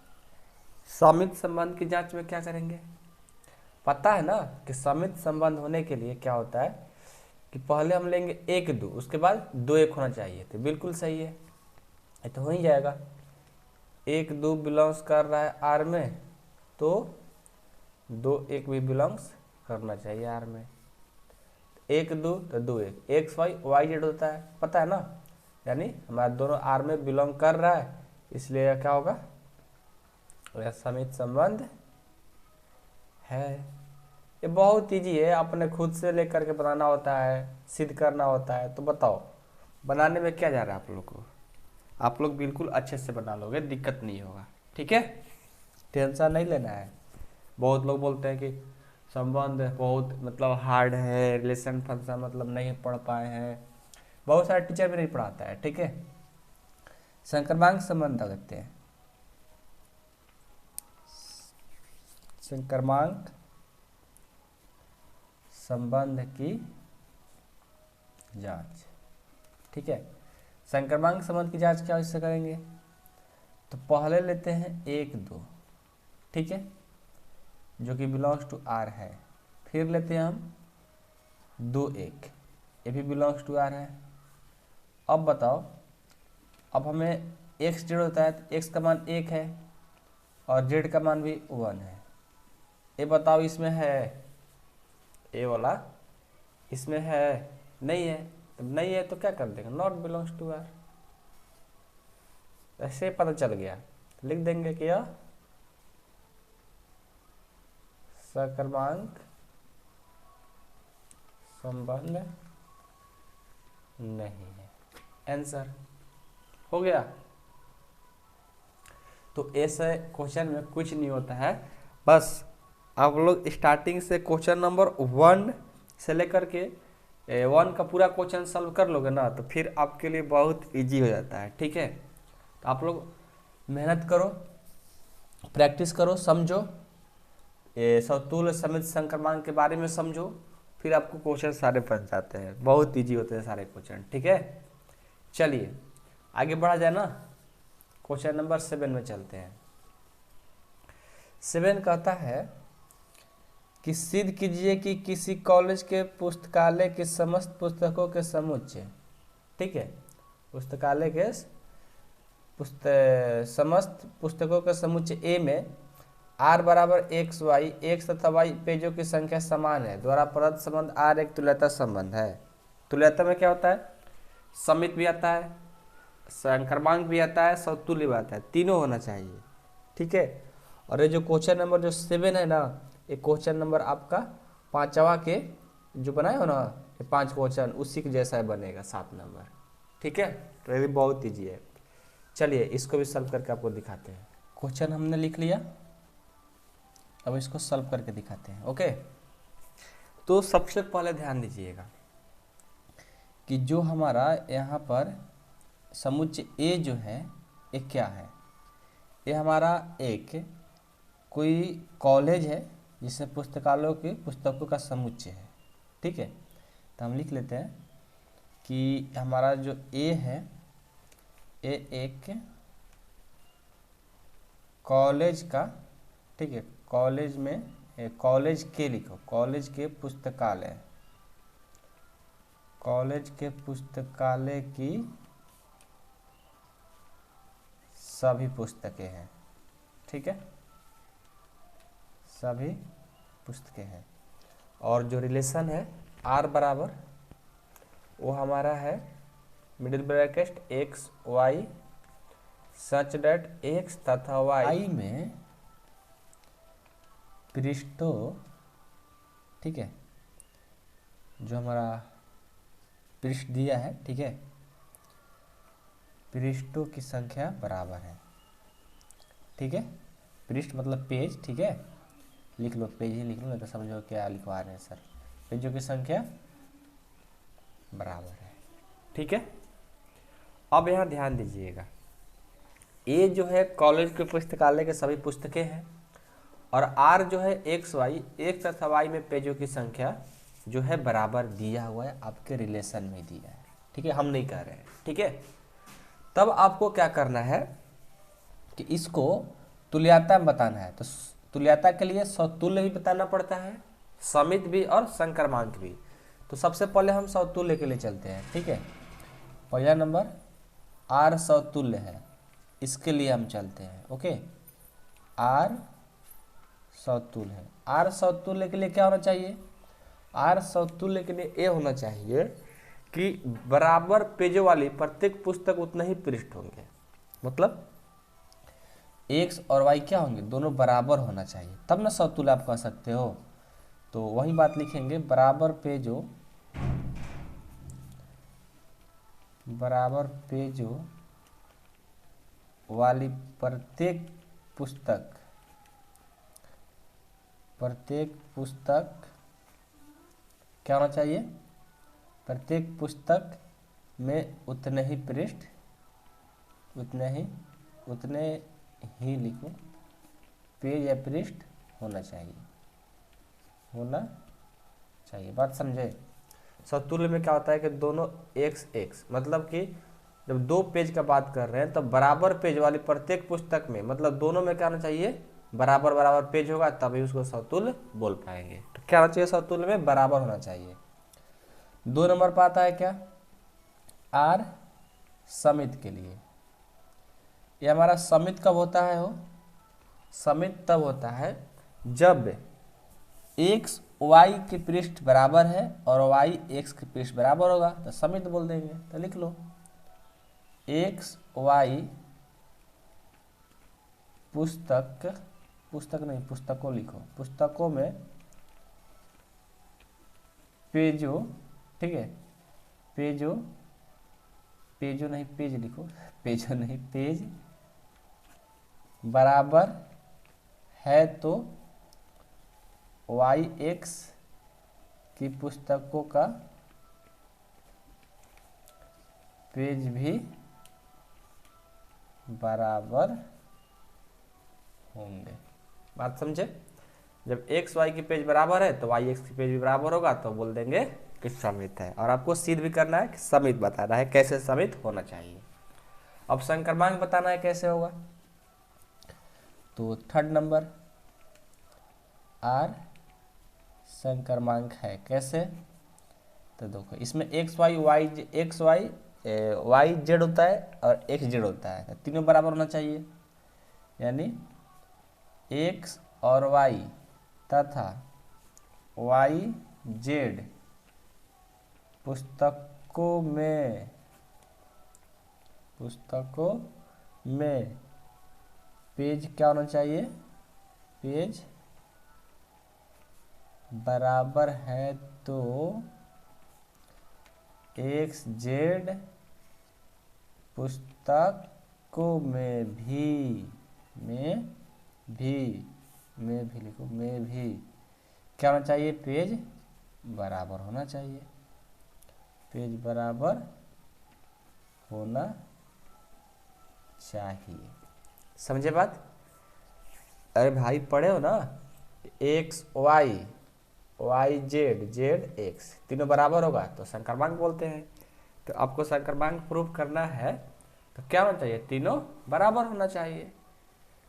समित संबंध की जांच में क्या करेंगे, पता है ना कि समित संबंध होने के लिए क्या होता है कि पहले हम लेंगे 1 2, उसके बाद 2 1 होना चाहिए। तो बिल्कुल सही है, ये तो हो ही जाएगा। 1 2 बिलोंग्स कर रहा है r में, तो 2 1 भी बिलोंग्स करना चाहिए r में। 1 2 तो 2 1, एक्स वाई वाई जेड होता है, पता है ना, यानी हमारा दोनों r में बिलोंग कर रहा है, इसलिए क्या होगा, यह समित संबंध है। ये बहुत इजी है, अपने खुद से लेकर के बनाना होता है, सिद्ध करना होता है। तो बताओ बनाने में क्या जा रहा है आप लोग को, आप लोग बिल्कुल अच्छे से बना लोगे, दिक्कत नहीं होगा, ठीक है, टेंशन नहीं लेना है। बहुत लोग बोलते हैं कि संबंध बहुत मतलब हार्ड है, रिलेशन फंक्शन मतलब नहीं पढ़ पाए हैं, बहुत सारे टीचर भी नहीं पढ़ाता है, ठीक है। संक्रमांक संबंध देखते हैं, संक्रमांक संबंध की जांच, ठीक है। संक्रमांक संबंध की जांच क्या इससे करेंगे, तो पहले लेते हैं 1 2, ठीक है, जो कि बिलोंग्स टू r है। फिर लेते हैं हम 2 1, ये भी बिलोंग्स टू r है। अब बताओ, अब हमें x जेड होता है तो x का मान 1 है और z का मान भी 1 है। ये बताओ इसमें है, ए वाला इसमें है नहीं है, तो नहीं है तो क्या कर देंगे, नॉट बिलोंग्स टू r, ऐसे पता चल गया। तो लिख देंगे कि यह संक्रमांक संबंध नहीं है, आंसर हो गया। तो ऐसे क्वेश्चन में कुछ नहीं होता है, बस आप लोग स्टार्टिंग से क्वेश्चन नंबर 1 से लेकर के 1 का पूरा क्वेश्चन सॉल्व कर लोगे ना, तो फिर आपके लिए बहुत इजी हो जाता है, ठीक है। तो आप लोग मेहनत करो, प्रैक्टिस करो, समझो, ये समतुल्य समित संक्रमण के बारे में समझो, फिर आपको क्वेश्चन सारे बन जाते हैं, बहुत इजी होते हैं सारे क्वेश्चन। ठीक है, चलिए आगे बढ़ा जाए ना। क्वेश्चन नंबर 7 में चलते हैं। 7 कहता है कि सिद्ध कीजिए कि किसी कॉलेज के पुस्तकालय की समस्त पुस्तकों के समुच्चय, ठीक है, पुस्तकालय के समस्त पुस्तकों के समुच्चय ए में R बराबर एक्स वाई, एक्स तथा वाई पेजों की संख्या समान है द्वारा प्रदत्त संबंध R एक तुल्यता संबंध है। तुल्यता में क्या होता है, समित भी आता है, संक्रमांक भी आता है, समतुल्य भी आता है, तीनों होना चाहिए। ठीक है, और ये जो क्वेश्चन नंबर जो 7 है ना, ये क्वेश्चन नंबर आपका 5वां के जो बनाए हो ना, ये 5 क्वेश्चन उसी के जैसा बनेगा 7 नंबर। ठीक है, तो ये भी बहुत ईजी है। चलिए इसको भी सॉल्व करके आपको दिखाते हैं। क्वेश्चन हमने लिख लिया, अब इसको सॉल्व करके दिखाते हैं। ओके, तो सबसे पहले ध्यान दीजिएगा कि जो हमारा यहाँ पर समुच्चय ए जो है ये क्या है, ये हमारा एक कोई कॉलेज है जिसमें पुस्तकालयों की पुस्तकों का समुच्चय है। ठीक है, तो हम लिख लेते हैं कि हमारा जो ए है, ये एक कॉलेज का, ठीक है, कॉलेज में कॉलेज के लिखो, कॉलेज के पुस्तकालय, कॉलेज के पुस्तकालय की सभी पुस्तकें हैं। ठीक है, सभी पुस्तकें हैं, और जो रिलेशन है R बराबर वो हमारा है मिडिल ब्रैकेट एक्स वाई सच डेट एक्स तथा वाई में पृष्ठों, ठीक है, जो हमारा पृष्ठ दिया है, ठीक है, पृष्ठों की संख्या बराबर है। ठीक है, पृष्ठ मतलब पेज, ठीक है, लिख लो, पेज ही लिख लो, नहीं तो समझो क्या लिखवा रहे हैं सर। पेजों की संख्या बराबर है। ठीक है, अब यहाँ ध्यान दीजिएगा, ए जो है कॉलेज के पुस्तकालय के सभी पुस्तकें हैं, और R जो है एक्स वाई, एक्स तथा वाई में पेजों की संख्या जो है बराबर दिया हुआ है, आपके रिलेशन में दिया है। ठीक है, हम नहीं कह रहे हैं। ठीक है, तब आपको क्या करना है कि इसको तुल्यता में बताना है, तो तुल्यता के लिए समतुल्य भी बताना पड़ता है, समित भी और संक्रमांक भी। तो सबसे पहले हम समतुल्य के लिए चलते हैं। ठीक है, पहला नंबर R समतुल्य है, इसके लिए हम चलते हैं। ओके, R समतुल्य है, R समतुल्य के लिए क्या होना चाहिए, R समतुल्य के लिए ये होना चाहिए कि बराबर पेजों वाली प्रत्येक पुस्तक उतना ही पृष्ठ होंगे, मतलब एक्स और वाई क्या होंगे, दोनों बराबर होना चाहिए, तब ना समतुल्य आप कह सकते हो। तो वही बात लिखेंगे, बराबर पेजों, बराबर पेजों वाली प्रत्येक पुस्तक, प्रत्येक पुस्तक क्या होना चाहिए, प्रत्येक पुस्तक में उतने ही पृष्ठ, उतने ही लिखो, पेज या पृष्ठ होना चाहिए, होना चाहिए। बात समझे। समतुल्य में क्या होता है कि दोनों एक्स एक्स, मतलब कि जब 2 पेज का बात कर रहे हैं तो बराबर पेज वाली प्रत्येक पुस्तक में, मतलब दोनों में क्या होना चाहिए, बराबर बराबर पेज होगा, तभी उसको समतुल्य बोल पाएंगे। तो क्या होना चाहिए, समतुल्य में बराबर होना चाहिए। 2 नंबर पर आता है क्या, R समित के लिए। ये हमारा समित कब होता है, हो समित तब होता है जब एक्स वाई के पृष्ठ बराबर है और वाई एक्स के पृष्ठ बराबर होगा, तो समित बोल देंगे। तो लिख लो, एक्स वाई पुस्तकों लिखो, पुस्तकों में पेजों, ठीक है, पेजों नहीं पेज लिखो, पेजों नहीं पेज बराबर है तो वाई एक्स की पुस्तकों का पेज भी बराबर होंगे। बात समझे। जब एक्स वाई की पेज बराबर है तो वाई एक्स की पेज भी बराबर होगा, तो बोल देंगे कि समित है। और आपको सिद्ध भी करना है कि समित बताना है, कैसे समित होना चाहिए। अब संक्रमांक बताना है कैसे होगा। तो थर्ड नंबर आर संक्रमांक है, कैसे? तो देखो इसमें एक्स वाई वाई जेड होता है और एक्स जेड होता है, तीनों बराबर होना चाहिए। यानी एक्स और वाई तथा वाई जेड पुस्तकों में पेज क्या होना चाहिए? पेज बराबर है तो एक्स जेड पुस्तकों में भी लिखो, में भी क्या होना चाहिए? पेज बराबर होना चाहिए। पेज बराबर होना चाहिए। समझे बात? अरे भाई पढ़े हो ना, x y y z z x तीनों बराबर होगा तो संक्रमांक बोलते हैं। तो आपको संक्रमांक प्रूफ करना है तो क्या होना चाहिए? तीनों बराबर होना चाहिए।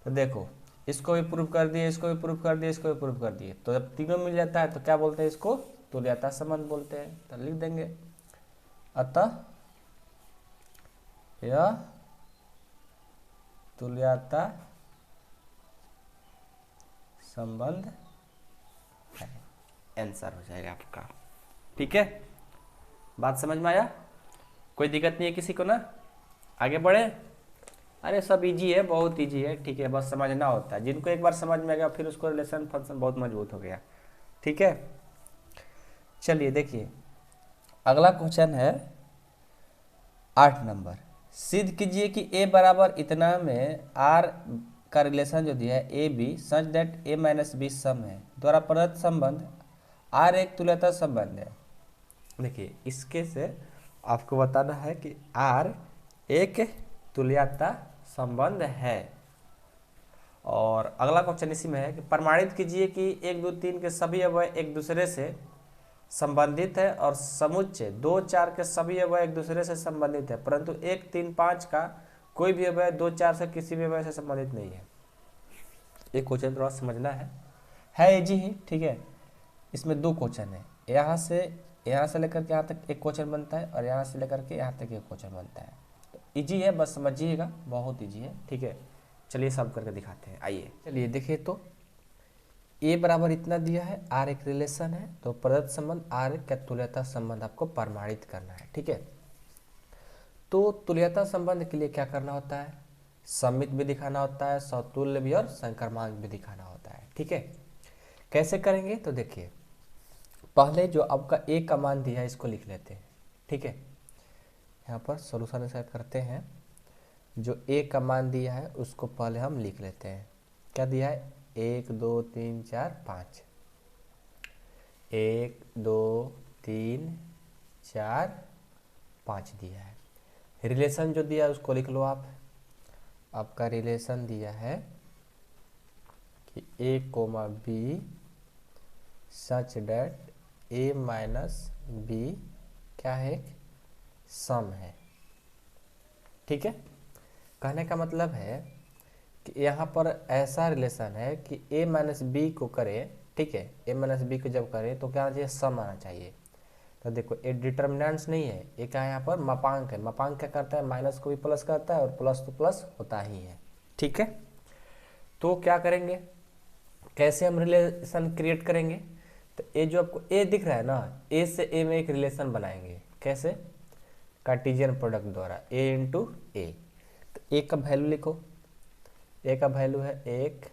तो देखो इसको भी प्रूफ कर दिए, इसको भी प्रूफ कर दिए, इसको भी प्रूफ कर दिए, तो जब तीनों मिल जाता है तो क्या बोलते हैं? इसको तुल्यता संबंध बोलते हैं। तो लिख देंगे अतः यह तुल्यता संबंध है, आंसर हो जाएगा आपका। ठीक है, बात समझ में आया? कोई दिक्कत नहीं है किसी को ना? आगे बढ़े? अरे सब इजी है, बहुत इजी है। ठीक है, बस समझना होता है। जिनको एक बार समझ में आ गया फिर उसको रिलेशन फंक्शन बहुत मजबूत हो गया। ठीक है, चलिए देखिए अगला क्वेश्चन है 8 नंबर। सिद्ध कीजिए कि a बराबर इतना में r का रिलेशन जो दिया है a B such that a minus b sum है द्वारा प्रदत्त संबंध r एक तुल्यता संबंध है। देखिए इसके से आपको बताना है कि r एक तुल्यता संबंध है। और अगला क्वेश्चन इसी में है कि प्रमाणित कीजिए कि 1 2 3 के सभी अवयव एक दूसरे से संबंधित है और समुच्चय 2 4 के सभी अवयव एक दूसरे से संबंधित है, परंतु 1 3 5 का कोई भी अवयव 2 4 से किसी भी अवयव से संबंधित नहीं है। एक क्वेश्चन थोड़ा समझना है इजी ही। ठीक है, इसमें 2 क्वेश्चन है, यहाँ से लेकर के यहाँ तक एक क्वेश्चन बनता है और यहाँ से लेकर के यहाँ तक एक क्वेश्चन बनता है। तो इजी है, बस समझिएगा, बहुत इजी है। ठीक है, चलिए सब करके दिखाते हैं। आइए चलिए देखिए, तो ए बराबर इतना दिया है, आर एक रिलेशन है, तो प्रदत्त संबंध आर का तुल्यता संबंध आपको प्रमाणित करना है। ठीक है, तो तुल्यता संबंध के लिए क्या करना होता है? समित भी दिखाना होता है, समतुल्य भी, और संक्रमांक भी दिखाना होता है। ठीक है, कैसे करेंगे? तो देखिए पहले जो आपका ए का मान दिया है इसको लिख लेते हैं। ठीक है, यहाँ पर सोल्यूशन ऐसा करते हैं, जो ए का मान दिया है उसको पहले हम लिख लेते हैं। क्या दिया है? 1 2 3 4 5, 1 2 3 4 5 दिया है। रिलेशन जो दिया है उसको लिख लो आप। आपका रिलेशन दिया है कि a comma b such that a minus b क्या है? सम है। ठीक है, कहने का मतलब है कि यहाँ पर ऐसा रिलेशन है कि a माइनस बी को करें। ठीक है, a माइनस बी को जब करें तो क्या आना चाहिए? सम आना चाहिए। तो देखो ये डिटर्मिनेंट्स नहीं है, ये क्या है? यहाँ पर मापांक है। मापांक क्या करता है? माइनस को भी प्लस करता है और प्लस तो प्लस होता ही है। ठीक है, तो क्या करेंगे, कैसे हम रिलेशन क्रिएट करेंगे? तो ये जो आपको ए दिख रहा है ना, ए से ए में एक रिलेशन बनाएंगे। कैसे? कार्टेशियन प्रोडक्ट द्वारा, ए इंटू ए। तो ए का वैल्यू लिखो, ए का वैल्यू है 1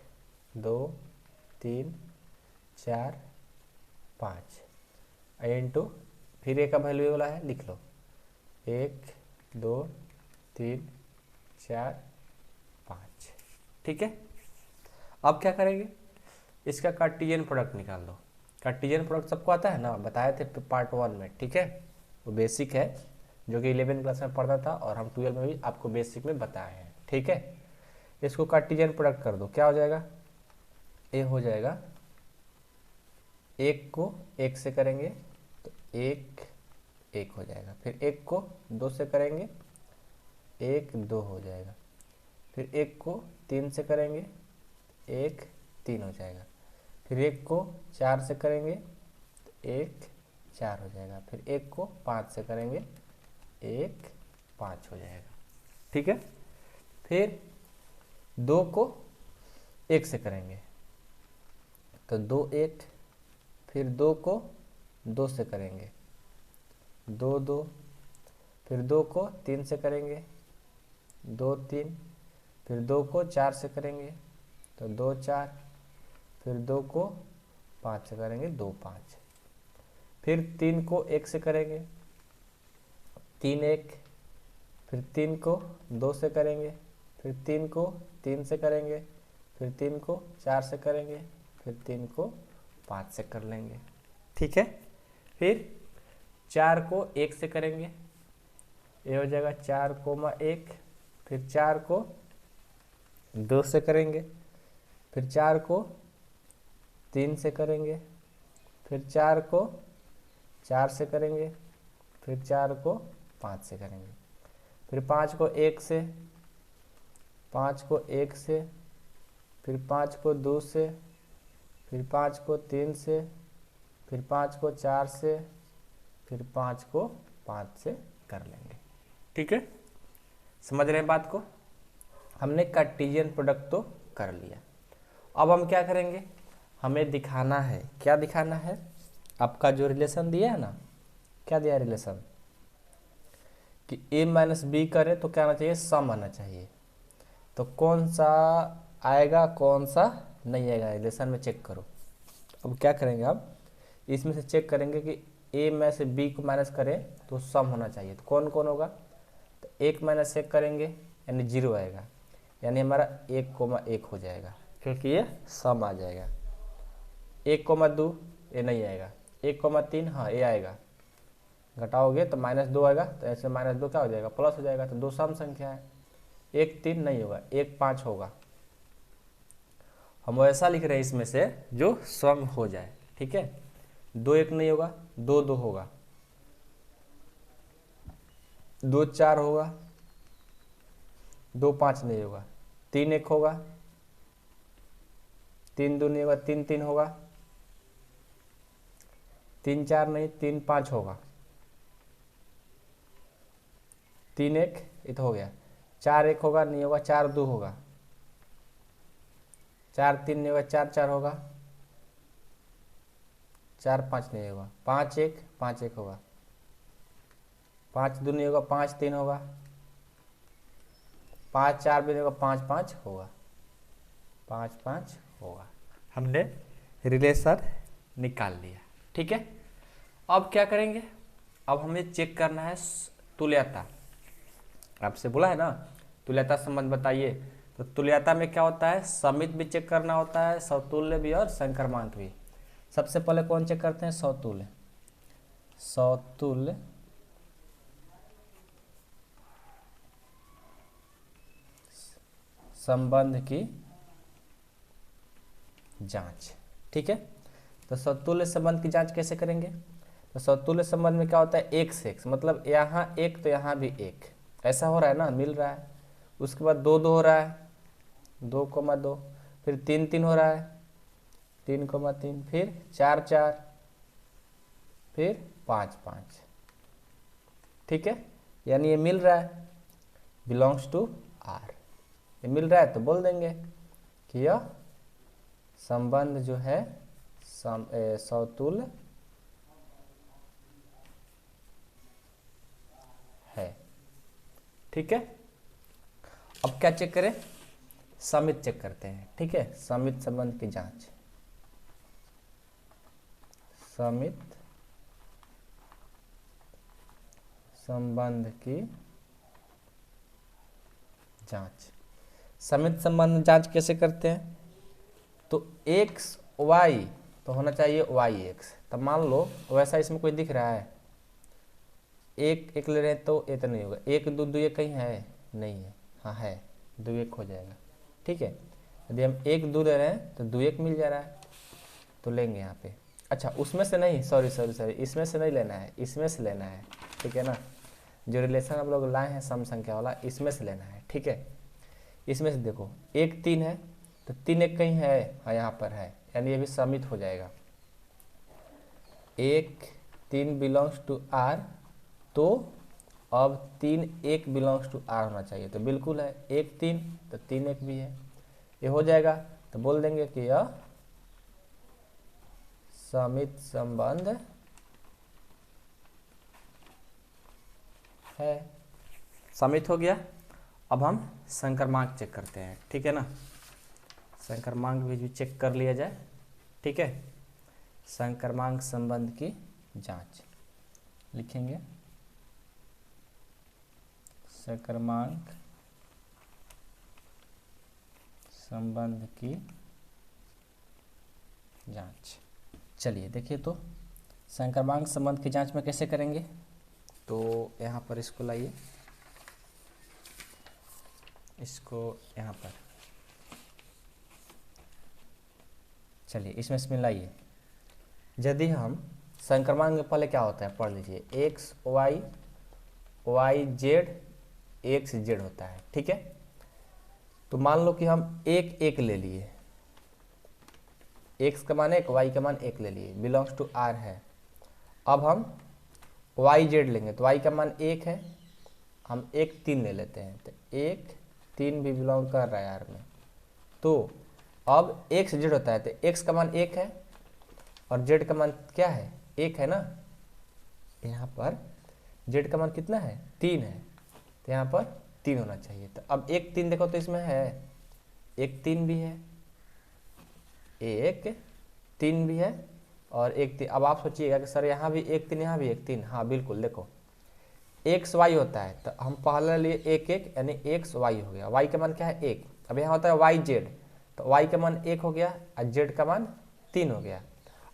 2 3 4 5 इंटू फिर ए का वैल्यू वाला है, लिख लो 1 2 3 4 5। ठीक है, अब क्या करेंगे? इसका कार्टेशियन प्रोडक्ट निकाल दो। कार्टेशियन प्रोडक्ट सबको आता है ना, बताए थे पार्ट 1 में। ठीक है, वो बेसिक है जो कि 11th क्लास में पढ़ना था और हम 12 में भी आपको बेसिक में बताए हैं। ठीक है, इसको कार्टेशियन प्रोडक्ट कर दो, क्या हो जाएगा? ए हो जाएगा एक को एक से करेंगे तो एक एक हो जाएगा, फिर एक को दो से करेंगे एक दो हो जाएगा, फिर एक को तीन से करेंगे एक तीन हो जाएगा, फिर एक को चार से करेंगे तो एक चार हो जाएगा, फिर एक को पाँच से करेंगे एक पाँच हो जाएगा। ठीक है, फिर दो को एक से करेंगे तो दो एक, फिर दो को दो से करेंगे दो दो, फिर दो को तीन से करेंगे दो तीन, फिर दो को चार से करेंगे तो दो चार, फिर दो को पाँच से करेंगे दो पाँच, फिर तीन को एक से करेंगे तीन एक, फिर तीन को दो से करेंगे, फिर तीन को तीन से करेंगे, फिर तीन को चार से करेंगे, फिर तीन को पाँच से कर लेंगे। ठीक है, फिर चार को एक से करेंगे, ये हो जाएगा चार कोमा एक, फिर चार को दो से करेंगे, फिर चार को तीन से करेंगे, फिर चार को चार से करेंगे, फिर चार को पाँच से करेंगे, फिर पाँच को एक से, पाँच को एक से, फिर पाँच को दो से, फिर पाँच को तीन से, फिर पाँच को चार से, फिर पाँच को पाँच से कर लेंगे। ठीक है, समझ रहे हैं बात को? हमने कार्टेशियन प्रोडक्ट तो कर लिया। अब हम क्या करेंगे, हमें दिखाना है, क्या दिखाना है, आपका जो रिलेशन दिया है ना, क्या दिया है रिलेशन कि a माइनस बी करें तो क्या आना चाहिए, सम आना चाहिए। तो कौन सा आएगा कौन सा नहीं आएगा रिलेशन में चेक करो। अब क्या करेंगे, अब इसमें से चेक करेंगे कि a में से b को माइनस करें तो सम होना चाहिए। तो कौन कौन होगा, तो एक माइनस एक करेंगे यानी जीरो आएगा, यानी हमारा एक कोमा एक हो जाएगा क्योंकि ये सम आ जाएगा। एक कोमा दो ये नहीं आएगा, एक कोमा तीन हाँ ये आएगा, घटाओगे तो माइनस दो आएगा, तो ऐसे माइनस दो क्या हो जाएगा प्लस हो जाएगा, तो दो सम संख्या है। एक तीन नहीं होगा, एक पाँच होगा। हम ऐसा लिख रहे हैं इसमें से जो सम हो जाए। ठीक है, दो एक नहीं होगा, दो दो होगा, दो चार होगा, दो पाँच नहीं होगा, तीन एक होगा, तीन दो नहीं होगा, तीन तीन होगा, तीन चार नहीं, तीन पाँच होगा, तीन एक ये तो हो गया, चार एक होगा नहीं होगा, चार दो होगा, चार तीन नहीं होगा, चार चार होगा, चार पाँच नहीं होगा, पाँच एक होगा, पाँच दो नहीं होगा, पाँच तीन होगा, पाँच चार भी नहीं होगा, पाँच पाँच होगा, पाँच पाँच होगा। हमने रिलेशन निकाल लिया। ठीक है, अब क्या करेंगे, अब हमें चेक करना है तुल्यता। आपसे बोला है ना तुल्यता संबंध बताइए, तो तुल्यता में क्या होता है, समित भी चेक करना होता है, समतुल्य भी और संक्रमांक भी। सबसे पहले कौन चेक करते हैं, समतुल्य, समतुल्य संबंध की जांच। ठीक है, तो समतुल्य संबंध की जांच कैसे करेंगे, तो समतुल्य संबंध में क्या होता है, एक से एक, मतलब यहाँ एक तो यहाँ भी एक, ऐसा हो रहा है ना, मिल रहा है। उसके बाद दो दो हो रहा है, दो कोमा दो, फिर तीन तीन हो रहा है, तीन कोमा तीन, फिर चार चार, फिर पाँच पाँच। ठीक है, यानी ये मिल रहा है, बिलोंग्स टू आर, ये मिल रहा है तो बोल देंगे कि यह संबंध जो है समतुल्य है। ठीक है, अब क्या चेक करें, समित चेक करते हैं। ठीक है, समित संबंध की जांच, समित संबंध की जांच। समित संबंध जांच कैसे करते हैं, तो एक्स वाई तो होना चाहिए वाई एक्स। तब मान लो वैसा इसमें कोई दिख रहा है, एक एक ले रहे हैं तो ये तो नहीं होगा, एक दो दो एक कहीं है नहीं है, हाँ है, दो एक हो जाएगा। ठीक है, यदि हम एक दो ले रहे हैं तो दो एक मिल जा रहा है तो लेंगे यहाँ पे, अच्छा उसमें से नहीं, सॉरी सॉरी सॉरी, इसमें से नहीं लेना है, इसमें से लेना है, ठीक है ना। जो रिलेशन आप लोग लाए हैं सम संख्या वाला, इसमें से लेना है, ठीक है। इसमें से देखो 1 3 है, तो 3 1 कहीं है, हाँ यहाँ पर है, यानी ये भी समित हो जाएगा। 1 3 बिलोंग्स टू आर, तो अब 3 1 बिलोंग्स टू आर होना चाहिए, तो बिल्कुल है। 1 3 तो 3 1 भी है, ये हो जाएगा। तो बोल देंगे कि यह समित संबंध है। समित हो गया। अब हम संक्रमांक चेक करते हैं, ठीक है ना। संक्रमांक भी चेक कर लिया जाए, ठीक है। संक्रमांक संबंध की जांच लिखेंगे, संक्रमांक संबंध की जांच। चलिए देखिए, तो संक्रमांक संबंध की जांच में कैसे करेंगे, तो यहाँ पर इसको लाइए, इसको यहाँ पर, चलिए इसमें इसमें लाइए। यदि हम संक्रमांक में पहले क्या होता है पढ़ लीजिए, x y, y z, x z होता है, ठीक है। तो मान लो कि हम एक एक ले लिए, एक्स का मान 1, वाई का मान 1 ले लिए, बिलोंग्स टू आर है। अब हम वाई जेड लेंगे, तो वाई का मान 1 है, हम 1 3 ले लेते हैं, तो 1 3 भी बिलोंग कर रहा है आर में। तो अब एक्स जेड होता है, तो एक्स का मान 1 है और जेड का मान क्या है, 1 है ना। यहाँ पर जेड का मान कितना है, 3 है, तो यहाँ पर 3 होना चाहिए। तो अब 1 3 देखो तो इसमें है, 1 3 भी है, 1 3 भी है और 1 3। अब आप सोचिएगा कि सर यहाँ भी 1 3, यहाँ भी 1 3, हाँ बिल्कुल। देखो एक्स वाई होता है, तो हम पहले लिए 1 1, यानी एक्स वाई हो गया, वाई का मान क्या है 1। अब यहाँ होता है वाई जेड, तो वाई का मान 1 हो गया और जेड का मान 3 हो गया।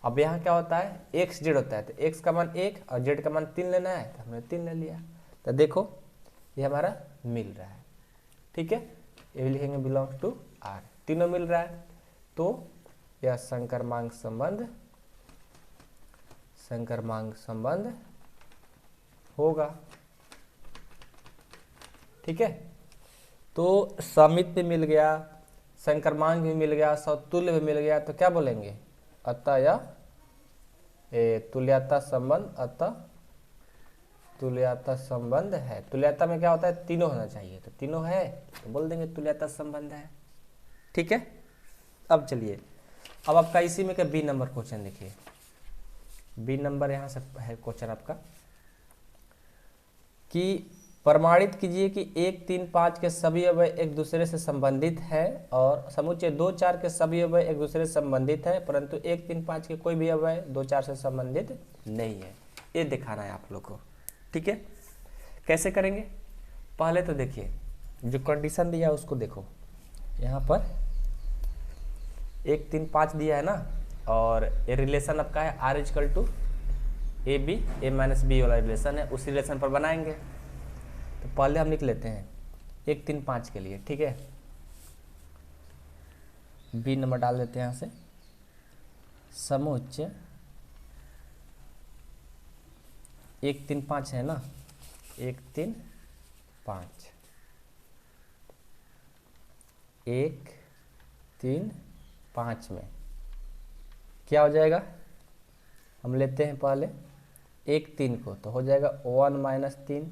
अब यहाँ क्या होता है, एक्स जेड होता है, तो एक्स का मान 1 और जेड का मान 3 लेना है, तो हमने 3 ले लिया। तो देखो ये हमारा मिल रहा है, ठीक है। ये भी लिखेंगे बिलोंग्स टू आर, तीनों मिल रहा है, तो यह संक्रमांक संबंध, संक्रमांक संबंध होगा, ठीक है। तो समित भी मिल गया, संक्रमांक भी मिल गया, समतुल्य भी मिल गया, तो क्या बोलेंगे, अतः यह तुल्यता संबंध, अतः तुल्यता संबंध है। तुल्यता में क्या होता है, तीनों होना चाहिए, तो तीनों है, तो बोल देंगे तुल्यता संबंध है, ठीक है। अब चलिए, अब आपका इसी में का बी नंबर क्वेश्चन देखिए, बी नंबर यहाँ से है क्वेश्चन आपका, कि प्रमाणित कीजिए कि 1 3 5 के सभी अवयव एक दूसरे से संबंधित है और समुच्चय 2 4 के सभी अवयव एक दूसरे से संबंधित है, परंतु 1 3 5 के कोई भी अवयव 2 4 से संबंधित नहीं है। ये दिखाना है आप लोग को, ठीक है। कैसे करेंगे, पहले तो देखिए जो कंडीशन दिया है उसको देखो, यहाँ पर 1 3 5 दिया है ना, और ये रिलेशन आपका है R equal to A b, a minus b वाला रिलेशन है, उस रिलेशन पर बनाएंगे। तो पहले हम लिख लेते हैं 1 3 5 के लिए, ठीक है। बी नंबर डाल देते हैं यहाँ से, समुच्चय 1 3 5 है ना, 1 3 5, 1 3 5 में क्या हो जाएगा, हम लेते हैं पहले 1 3 को, तो हो जाएगा 1 माइनस 3,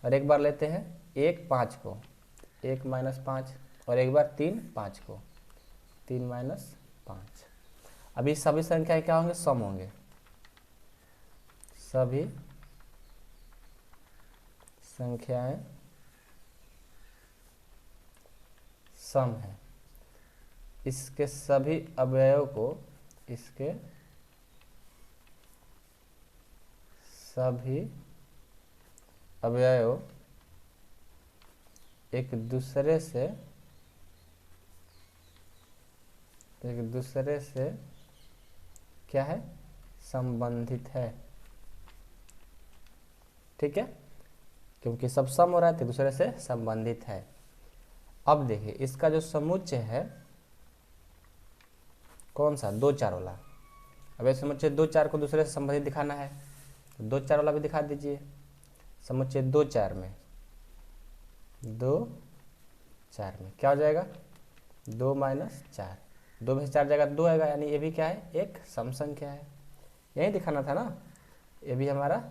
और एक बार लेते हैं 1 5 को, 1 माइनस 5, और एक बार 3 5 को, 3 माइनस 5। अभी सभी संख्याएं क्या होंगे, सम होंगे, सभी संख्याएं सम है। इसके सभी अवयव को, इसके सभी अवयव एक दूसरे से क्या है, संबंधित है, ठीक है, क्योंकि सब सम हो रहा है तो दूसरे से संबंधित है। अब देखिए इसका जो समुच्चय है कौन सा, 2 4 वाला, अब ये समुच्चय 2 4 को दूसरे से संबंधित दिखाना है, तो 2 4 वाला भी दिखा दीजिए। समुच्चय 2 4 में 2 4 में क्या हो जाएगा 2 माइनस 4, 2 में से 4 जाएगा 2 आएगा, यानी ये भी क्या है एक सम संख्या है। यही दिखाना था ना, ये भी हमारा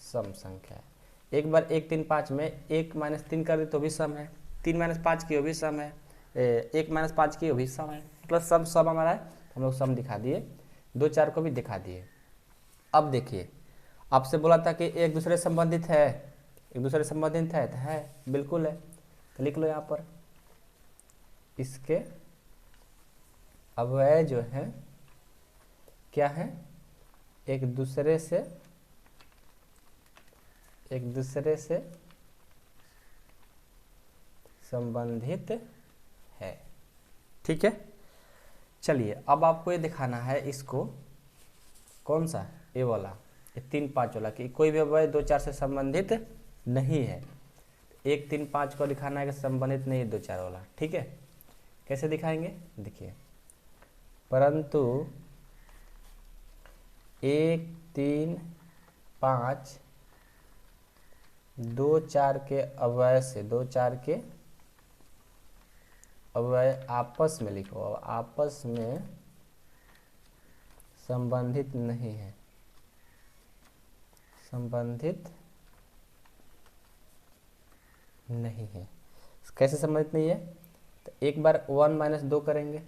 सम संख्या है। एक बार 1 3 5 में 1 माइनस 3 कर दे तो भी सम है, 3 माइनस 5 की वो भी सम है, 1 माइनस 5 की वो भी सम है, प्लस सब हमारा है। हम लोग सम दिखा दिए, 2 4 को भी दिखा दिए। अब देखिए आपसे बोला था कि एक दूसरे संबंधित है, एक दूसरे संबंधित है तो है, बिल्कुल है, तो लिख लो यहाँ पर इसके अवयव जो है क्या है एक दूसरे से संबंधित है। ठीक है, चलिए अब आपको ये दिखाना है इसको, कौन सा ये वाला, ये 3 5 वाला कि कोई भी अवयव 2 4 से संबंधित नहीं है। 1 3 5 को दिखाना है कि संबंधित नहीं है 2 4 वाला। ठीक है, कैसे दिखाएंगे देखिए, परंतु 1 3 5 2 4 के अवयव से 2 4 के अवयव आपस में लिखो, आपस में संबंधित नहीं है, संबंधित नहीं है। कैसे संबंधित नहीं है, तो एक बार 1 माइनस 2 करेंगे,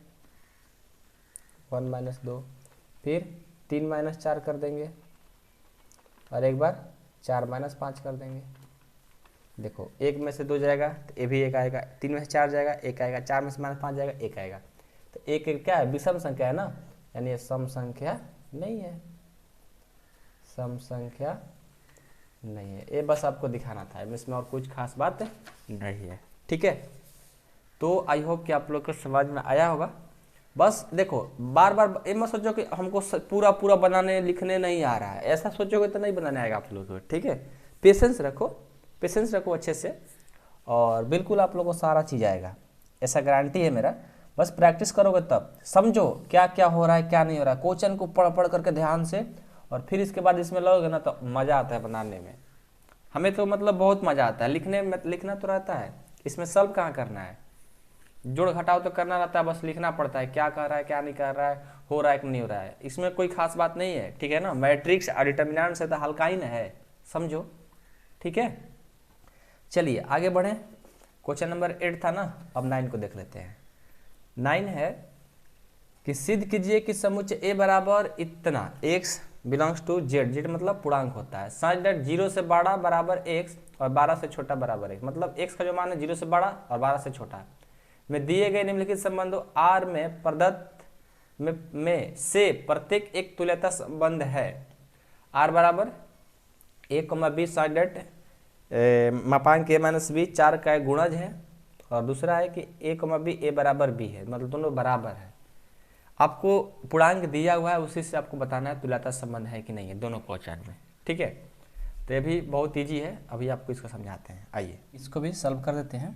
1 माइनस 2, फिर 3 माइनस 4 कर देंगे, और एक बार 4 माइनस 5 कर देंगे। देखो 1 में से 2 जाएगा तो ये भी 1 आएगा, 3 में से 4 जाएगा 1 आएगा, 4 में से माइनस 5 जाएगा 1 आएगा। तो एक क्या है विषम संख्या है ना, यानी ये सम संख्या नहीं है, सम संख्या नहीं है। ये बस आपको दिखाना था, इसमें और कुछ खास बात नहीं है। ठीक है, तो आई होप कि आप लोग को समझ में आया होगा। बस देखो बार बार ये मत सोचो कि हमको पूरा पूरा बनाने लिखने नहीं आ रहा है, ऐसा सोचोगे तो नहीं बनाने आएगा आप लोग को। ठीक है, पेशेंस रखो, पेशेंस रखो अच्छे से, और बिल्कुल आप लोगों को सारा चीज़ आएगा, ऐसा गारंटी है मेरा। बस प्रैक्टिस करोगे तब समझो क्या क्या हो रहा है क्या नहीं हो रहा है, क्वेश्चन को पढ़ पढ़ करके ध्यान से, और फिर इसके बाद इसमें लगोगे ना तो मज़ा आता है बनाने में। हमें तो मतलब बहुत मज़ा आता है लिखने में, लिखना तो रहता है, इसमें सॉल्व कहाँ करना है, जोड़ घटाव तो करना रहता है, बस लिखना पड़ता है क्या कर रहा है क्या नहीं कर रहा है, हो रहा है कि नहीं हो रहा है, इसमें कोई खास बात नहीं है। ठीक है ना, मैट्रिक्स और डिटर्मिनेंट से तो हल्का ही न है, समझो। ठीक है, चलिए आगे बढ़ें। क्वेश्चन नंबर 8 था ना, अब 9 को देख लेते हैं। 9 है कि सिद्ध कीजिए कि समुच्चय ए बराबर इतना x belongs to z, z मतलब पूर्णांक होता है, सच दैट 0 से बड़ा बराबर x और 12 से छोटा बराबर x, मतलब x का जो मान है 0 से बड़ा और 12 से छोटा में दिए गए निम्नलिखित संबंधों R में प्रदत्त में से प्रत्येक एक तुल्यता संबंध है। R बराबर a, b सच दैट मापांक a माइनस b 4 का एक गुणज है, और दूसरा है कि a, b a बराबर b है, मतलब दोनों बराबर है। आपको पूर्णांक दिया हुआ है, उसी से आपको बताना है तुल्यता संबंध है कि नहीं है दोनों क्वेश्चन में। ठीक है, तो ये भी बहुत इजी है, अभी आपको इसको समझाते हैं। आइए इसको भी सॉल्व कर देते हैं।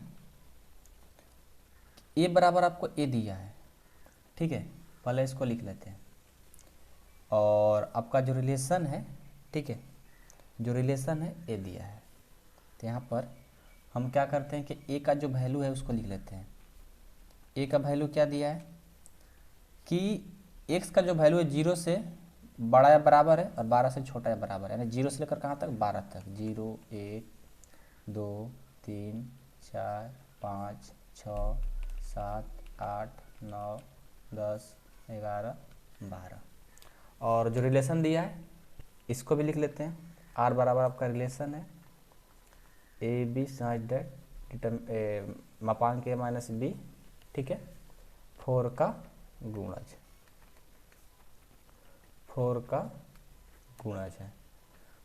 ए बराबर आपको ए दिया है, ठीक है, पहले इसको लिख लेते हैं, और आपका जो रिलेशन है, ठीक है, जो रिलेशन है ए दिया है, तो यहाँ पर हम क्या करते हैं कि ए का जो वैल्यू है उसको लिख लेते हैं। ए का वैल्यू क्या दिया है कि x का जो वैल्यू है 0 से बड़ा या बराबर है और 12 से छोटा या बराबर है, यानी 0 से लेकर कहाँ तक 12 तक, 0 1 2 3 4 5 6 7 8 9 10 11 12, और जो रिलेशन दिया है इसको भी लिख लेते हैं। R बराबर आपका रिलेशन है ए बी सच दैट मापांक a माइनस b, ठीक है, 4 का गुणज, 4 का गुणज है।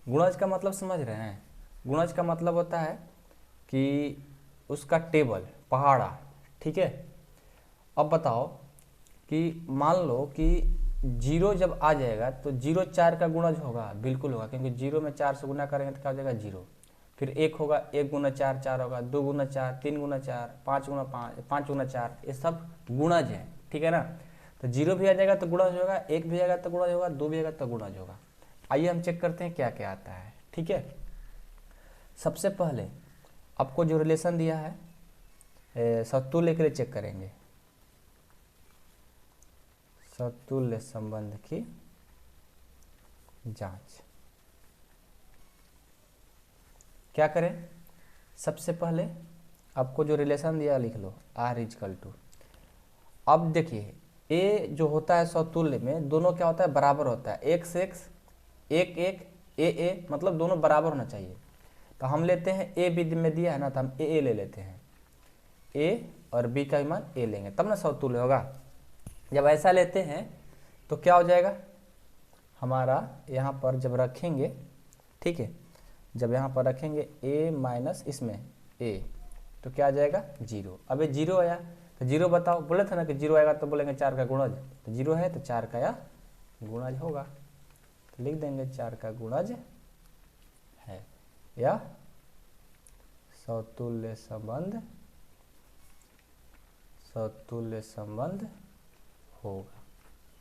गुणज का मतलब समझ रहे हैं, गुणज का मतलब होता है कि उसका टेबल पहाड़ा। ठीक है, अब बताओ कि मान लो कि 0 जब आ जाएगा तो 0 4 का गुणज होगा, बिल्कुल होगा, क्योंकि 0 में 4 से गुना करेंगे तो क्या हो जाएगा 0, फिर 1 होगा, 1 गुना 4 4 होगा, 2 गुना 4 3 गुना 4 5 गुना 5 5 गुना 4, ये सब गुणज है। ठीक है ना, तो 0 भी आ जाएगा तो गुणज होगा, 1 भी आएगा तो गुणज होगा, 2 भी आएगा तो गुणज होगा। आइए हम चेक करते हैं क्या क्या आता है। ठीक है, सबसे पहले आपको जो रिलेशन दिया है समतुल्य के लिए चेक करेंगे, समतुल्य संबंध की जांच। क्या करें, सबसे पहले आपको जो रिलेशन दिया लिख लो, R इजकल टू। अब देखिए ए जो होता है समतुल्य में दोनों क्या होता है, बराबर होता है, x x एक एक ए मतलब दोनों बराबर होना चाहिए। तो हम लेते हैं ए बी में दिया है ना, तो हम ए ले लेते हैं, ए और बी का मान ए लेंगे तब ना समतुल्य होगा। जब ऐसा लेते हैं तो क्या हो जाएगा हमारा, यहाँ पर जब रखेंगे, ठीक है, जब यहाँ पर रखेंगे a माइनस इसमें a तो क्या आ जाएगा 0। अब ये 0 आया तो 0 बताओ, बोले थे ना कि 0 आएगा तो बोलेंगे 4 का गुणज, तो 0 है तो 4 का या गुणज होगा, तो लिख देंगे 4 का गुणज है या समतुल्य संबंध, समतुल्य संबंध होगा।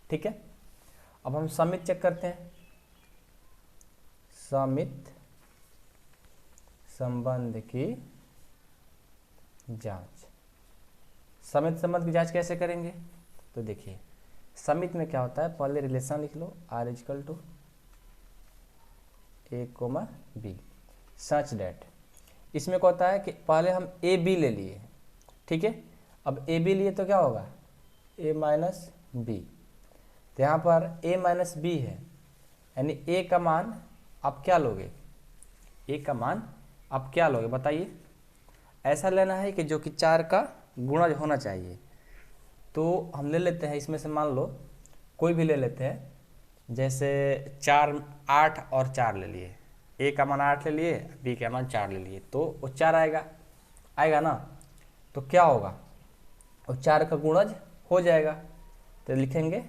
ठीक है, अब हम समित चेक करते हैं, समित संबंध की जांच। समित संबंध की जांच कैसे करेंगे, तो देखिए समित में क्या होता है, पहले रिलेशन लिख लो, R equal to A, B such that. इसमें क्या होता है कि पहले हम ए बी ले लिए, ठीक है, अब ए बी लिए तो क्या होगा a माइनस बी, तो यहाँ पर a माइनस बी है, यानी a का मान आप क्या लोगे, a का मान आप क्या लोगे बताइए। ऐसा लेना है कि जो कि 4 का गुणज होना चाहिए, तो हम ले लेते हैं इसमें से, मान लो कोई भी ले लेते हैं, जैसे 4 8 और 4 ले लिए, a का मान 8 ले लिए, b का मान 4 ले लिए, तो वो 4 आएगा ना, तो क्या होगा वो 4 का गुणज हो जाएगा, तो लिखेंगे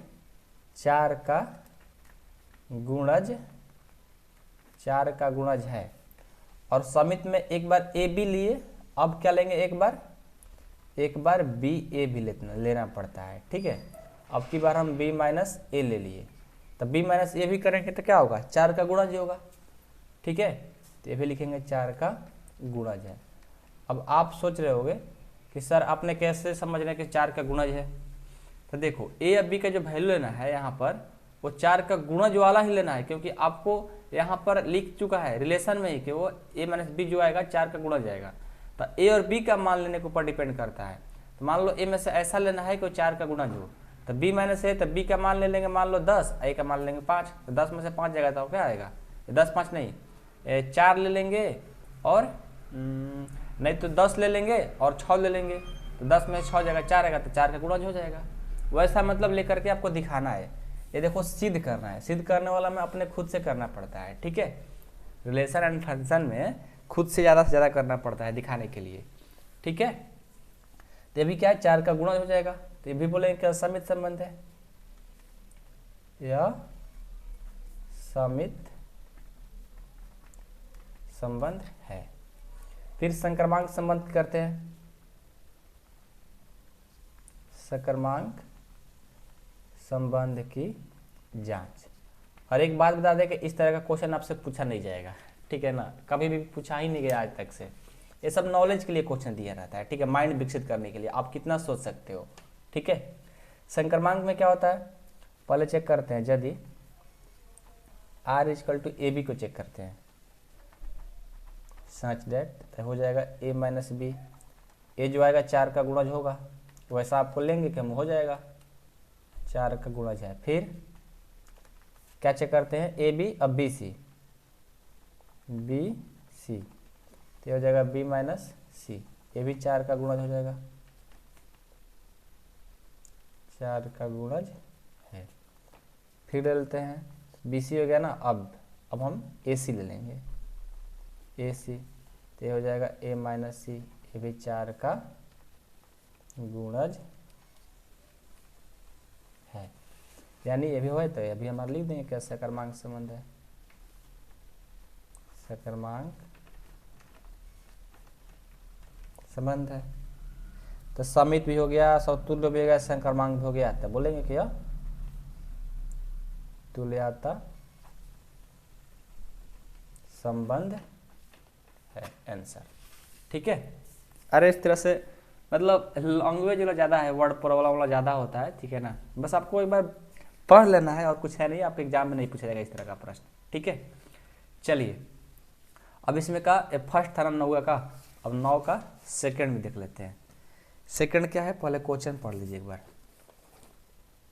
4 का गुणज, 4 का गुणज है। और समित में एक बार ए बी लिए, अब क्या लेंगे, एक बार बी ए भी लेना पड़ता है। ठीक है, अब की बार हम बी माइनस ए ले लिए, तो बी माइनस ए भी करेंगे तो क्या होगा 4 का गुणज होगा। ठीक है, तो ये भी लिखेंगे 4 का गुणज है। अब आप सोच रहे होगे कि सर आपने कैसे समझना कि 4 का गुणज है, तो देखो ए और बी का जो वैल्यू लेना है यहाँ पर वो 4 का गुणज वाला ही लेना है, क्योंकि आपको यहाँ पर लिख चुका है रिलेशन में ही कि वो a माइनस बी जो आएगा 4 का गुणज आएगा, तो a और b का मान लेने के ऊपर डिपेंड करता है। तो मान लो a में से ऐसा लेना है कि वो 4 का गुणज हो, तो b माइनस a, तो b का मान ले लेंगे मान लो 10, a का मान लेंगे 5, तो 10 में से 5 जाएगा तो क्या आएगा 10 5 नहीं 4 ले लेंगे, और नहीं तो 10 ले लेंगे और 6 ले लेंगे, तो 10 में 6 जाएगा 4 आएगा, तो 4 का गुणज हो जाएगा। वैसा मतलब लेकर के आपको दिखाना है, ये देखो सिद्ध करना है, सिद्ध करने वाला में अपने खुद से करना पड़ता है। ठीक है, रिलेशन एंड फंक्शन में खुद से ज़्यादा करना पड़ता है दिखाने के लिए। ठीक है, तो ये भी क्या है 4 का गुणज हो जाएगा, तो ये भी बोलेंगे क्या समित संबंध है, यह समित संबंध है। फिर संक्रमांक संबंध करते हैं, संक्रमांक संबंध की जांच। और एक बात बता दें कि इस तरह का क्वेश्चन आपसे पूछा नहीं जाएगा, ठीक है ना, कभी भी पूछा ही नहीं गया आज तक से। ये सब नॉलेज के लिए क्वेश्चन दिया रहता है, ठीक है, माइंड विकसित करने के लिए आप कितना सोच सकते हो। ठीक है, संक्रमांक में क्या होता है, पहले चेक करते हैं, यदि R equal to A b को चेक करते हैं, सच दैट हो जाएगा a माइनस बी, ए जो आएगा 4 का गुणज होगा, वैसा आपको लेंगे कि हम हो जाएगा 4 का गुणज है। फिर क्या चेक करते हैं ए बी, अब बी सी, तो हो जाएगा b माइनस सी, ये भी 4 का गुणज हो जाएगा, 4 का गुणज है। फिर ले लेते हैं बी सी हो गया ना, अब हम ए सी ले लेंगे, ए सी, तो ये हो जाएगा a माइनस सी, ये भी 4 का गुणज है, यानी ये भी हो तो ये भी हमारा लिख देंगे क्या सकर्मांक संबंध है, सकर्मांक संबंध है। तो समित भी हो गया, समतुल्य भी हो गया, संक्रमांक भी हो गया, तो बोलेंगे कि यह तुल्यता संबंध है, आंसर। ठीक है। अरे इस तरह से मतलब लैंग्वेज वाला ज़्यादा है, वर्ड प्रॉब्लम वाला ज़्यादा होता है, ठीक है ना। बस आपको एक बार पढ़ लेना है और कुछ है नहीं, आपके एग्जाम में नहीं पूछा जाएगा इस तरह का प्रश्न। ठीक है, चलिए अब इसमें का फर्स्ट था ना 9 का, अब 9 का सेकंड भी देख लेते हैं। सेकंड क्या है, पहले क्वेश्चन पढ़ लीजिए एक बार।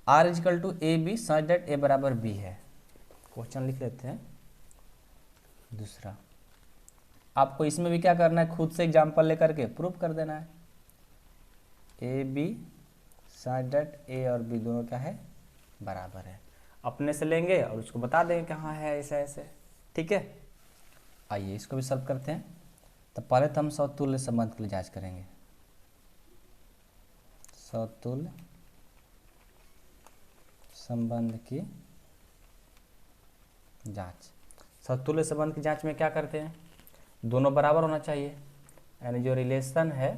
Are equal to A B such that A बराबर बी है, क्वेश्चन लिख लेते हैं। दूसरा, आपको इसमें भी क्या करना है, खुद से एग्जाम्पल लेकर के प्रूफ कर देना है। ए बी सच दैट ए और बी दोनों क्या है, बराबर है। अपने से लेंगे और उसको बता देंगे कहाँ है, ऐसे ऐसे। ठीक है, आइए इसको भी सॉल्व करते हैं। तो पहले तो हम समतुल्य संबंध के लिए जांच करेंगे। समतुल्य संबंध की जांच। समतुल्य संबंध की जांच में क्या करते हैं, दोनों बराबर होना चाहिए, यानी जो रिलेशन है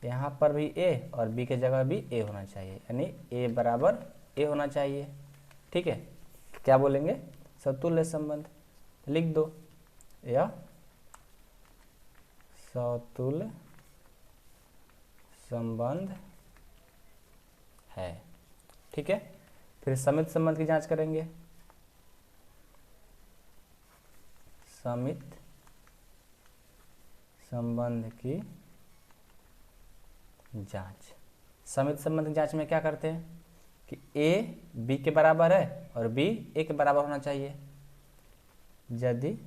यहाँ पर भी ए और बी के जगह भी ए होना चाहिए, यानी ए बराबर ए होना चाहिए। ठीक है, क्या बोलेंगे, समतुल्य संबंध। लिख दो, या समतुल्य संबंध है। ठीक है, फिर समित संबंध की जांच करेंगे। समित संबंध की जांच। समित संबंध की जांच में क्या करते हैं कि ए बी के बराबर है और बी ए के बराबर होना चाहिए। यदि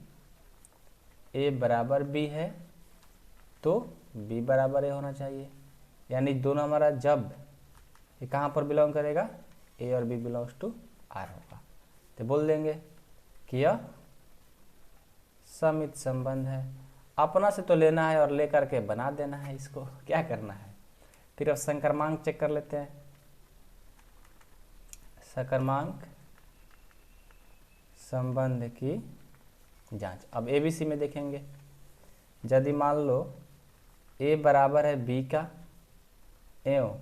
ए बराबर बी है तो बी बराबर ए होना चाहिए, यानी दोनों हमारा जब ये कहाँ पर बिलोंग करेगा, ए और बी बिलोंग्स टू आर होगा, तो बोल देंगे कि यह समित संबंध है। अपना से तो लेना है और लेकर के बना देना है, इसको क्या करना है। फिर अब संक्रमांक चेक कर लेते हैं। संक्रमांक संबंध की जांच। अब एबीसी में देखेंगे, यदि मान लो ए बराबर है बी का एवं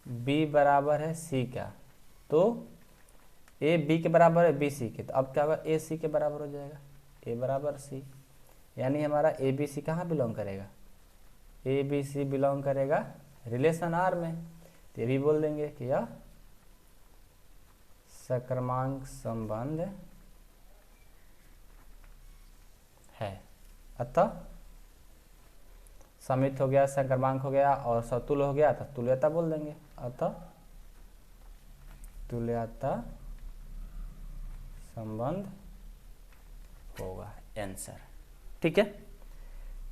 बी बराबर है सी का, तो ए बी के बराबर है बी सी के, तो अब क्या होगा, ए सी के बराबर हो जाएगा, ए बराबर सी, यानी हमारा ए बी सी कहाँ बिलोंग करेगा, ए बी सी बिलोंग करेगा रिलेशन आर में। तो ये भी बोल देंगे कि यह संक्रमांक संबंध है। अतः समित हो गया, संक्रमांक हो गया और समतुल्य हो गया, तो तुल्यता बोल देंगे। अतः तुल्यता संबंध होगा, आंसर। ठीक है,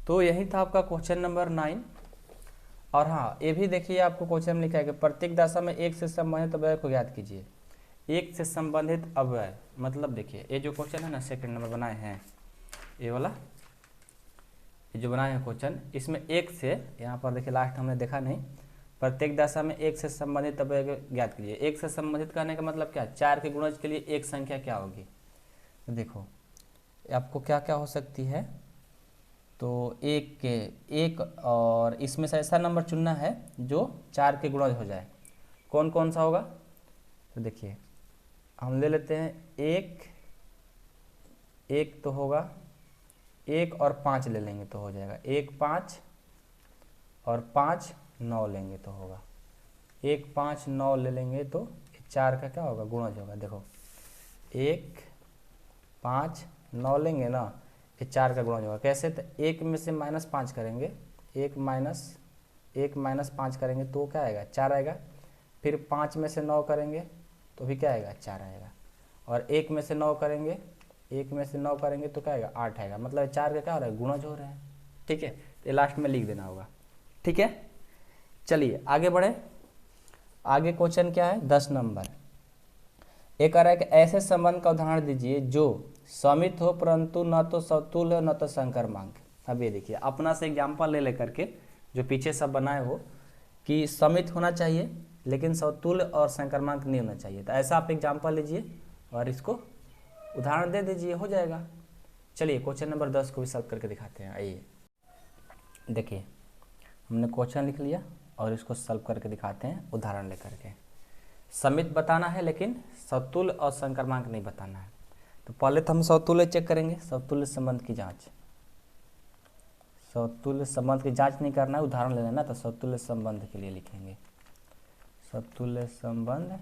तो यही था आपका क्वेश्चन नंबर 9। और हाँ, ये भी देखिए आपको क्वेश्चन में लिखा है कि प्रत्येक दशा में एक से संबंधित अवयव को ज्ञात कीजिए। एक से संबंधित अवयव मतलब देखिए, ये जो क्वेश्चन है ना सेकंड नंबर बनाए हैं, ये वाला ये जो बनाए हैं क्वेश्चन, इसमें एक से, यहाँ पर देखिए लास्ट हमने देखा नहीं, प्रत्येक दशा में एक से संबंधित अवयव ज्ञात कीजिए। एक से संबंधित कहने का मतलब क्या, 4 के गुणज के लिए एक संख्या क्या होगी। तो देखो आपको क्या क्या हो सकती है, तो एक और इसमें से ऐसा नंबर चुनना है जो 4 के गुणज हो जाए। कौन कौन सा होगा, तो देखिए हम ले लेते हैं एक तो होगा, 1 और 5 ले लेंगे तो हो जाएगा, 1 5 और 5 9 लेंगे तो होगा, 1 5 9 ले लेंगे तो 4 का क्या होगा, गुणज होगा। देखो 1 5 9 लेंगे ना, ये 4 का गुणज होगा। कैसे, तो 1 में से -5 करेंगे, 1 माइनस 5 करेंगे तो क्या आएगा, 4 आएगा। फिर 5 में से 9 करेंगे तो भी क्या आएगा, 4 आएगा। और 1 में से 9 करेंगे, 1 में से 9 करेंगे तो क्या आएगा, 8 आएगा। मतलब 4 का क्या हो रहा है, गुणज हो रहे हैं। ठीक है, तो ये लास्ट में लिख देना होगा। ठीक है, चलिए आगे बढ़े। आगे क्वेश्चन क्या है, 10 नंबर। एक कह रहा है कि ऐसे संबंध का उदाहरण दीजिए जो समित हो परंतु न तो समतुल्य हो न तो संक्रमांक। अब ये देखिए अपना से एग्जाम्पल ले लेकर के जो पीछे सब बनाए हो कि समित होना चाहिए लेकिन समतुल्य और संक्रमांक नहीं होना चाहिए, तो ऐसा आप एग्जाम्पल लीजिए और इसको उदाहरण दे दीजिए, हो जाएगा। चलिए क्वेश्चन नंबर 10 को भी सॉल्व करके दिखाते हैं। आइए देखिए, हमने क्वेश्चन लिख लिया और इसको सॉल्व करके दिखाते हैं उदाहरण लेकर के। समित बताना है लेकिन समतुल्य और संक्रमांक नहीं बताना है। तो पहले तो हम समतुल्य चेक करेंगे, समतुल्य संबंध की जांच। समतुल्य संबंध की जांच नहीं करना है, उदाहरण ले लेना। तो समतुल्य संबंध के लिए लिखेंगे, समतुल्य संबंध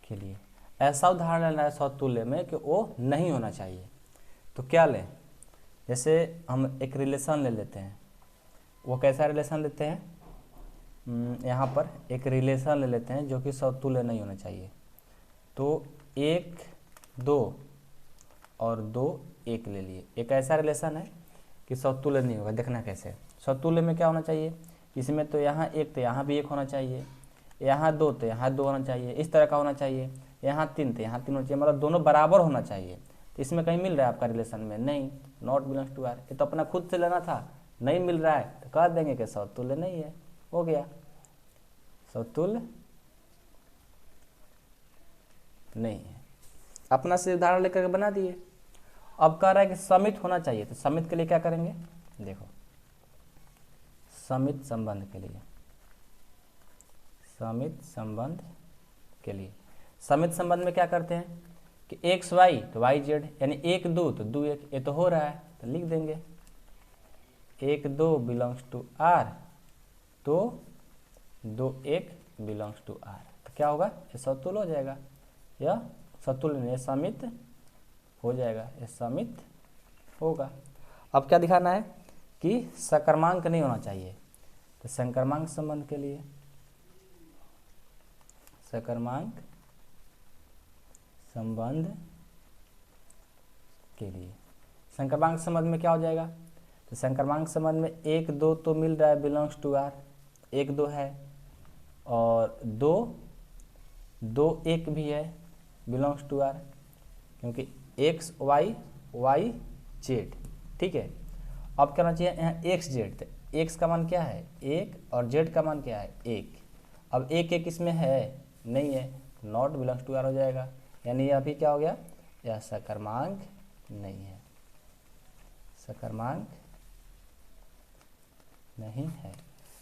के लिए ऐसा उदाहरण लेना है समतुल्य में कि वो नहीं होना चाहिए। तो क्या लें, जैसे हम एक रिलेशन ले लेते हैं। वो कैसा रिलेशन लेते हैं, यहाँ पर एक रिलेशन ले लेते हैं जो कि समतुल्य नहीं होना चाहिए। तो 1 2 और 2 1 ले लिए। एक ऐसा रिलेशन है कि समतुल्य नहीं होगा। देखना कैसे, समतुल्य में क्या होना चाहिए, इसमें तो यहाँ 1 तो यहाँ भी 1 होना चाहिए, यहाँ 2 तो यहाँ 2 होना चाहिए, इस तरह का होना चाहिए। यहाँ 3 तो यहाँ 3 होना चाहिए, मतलब दोनों बराबर होना चाहिए। तो इसमें कहीं मिल रहा है आपका रिलेशन में, नहीं, नॉट बिलोंग्स टू आर। ये तो अपना खुद से लेना था, नहीं मिल रहा है तो कह देंगे कि समतुल्य नहीं है, हो गया, समतुल्य नहीं है। अपना से उदाहरण लेकर के बना दिए। अब कह रहा है कि समित होना चाहिए। तो समित के लिए क्या करेंगे, देखो, समित संबंध के लिए, समित संबंध के लिए, समित संबंध में क्या करते हैं कि एक्स वाई तो वाई जेड, यानी 1 2 तो 2 1, ये तो हो रहा है तो लिख देंगे 1 2 बिलोंग्स टू आर, तो 2 1 बिलोंग्स टू आर। तो क्या होगा, ये समतुल्य हो जाएगा, या समतुल्य नहीं, समित हो जाएगा, ये समित होगा। अब क्या दिखाना है कि सकर्मांक नहीं होना चाहिए। तो संक्रमांक संबंध के लिए, सकर्मांक संबंध के लिए, संक्रमांक संबंध में क्या हो जाएगा, तो संक्रमांक संबंध में 1 2 तो मिल रहा है बिलोंग्स टू आर, 1 2 है, और 2 2 1 भी है बिलोंग्स टू आर, क्योंकि एक्स वाई वाई जेड, ठीक है। अब क्या होना चाहिए यहाँ एक्स जेड, तो एक्स का मान क्या है 1 और जेड का मान क्या है 1। अब 1 1 इसमें है नहीं है, नॉट बिलोंग्स टू आर हो जाएगा, यानी ये अभी क्या हो गया, यह सकर्मांक नहीं है, सकर्मांक नहीं है।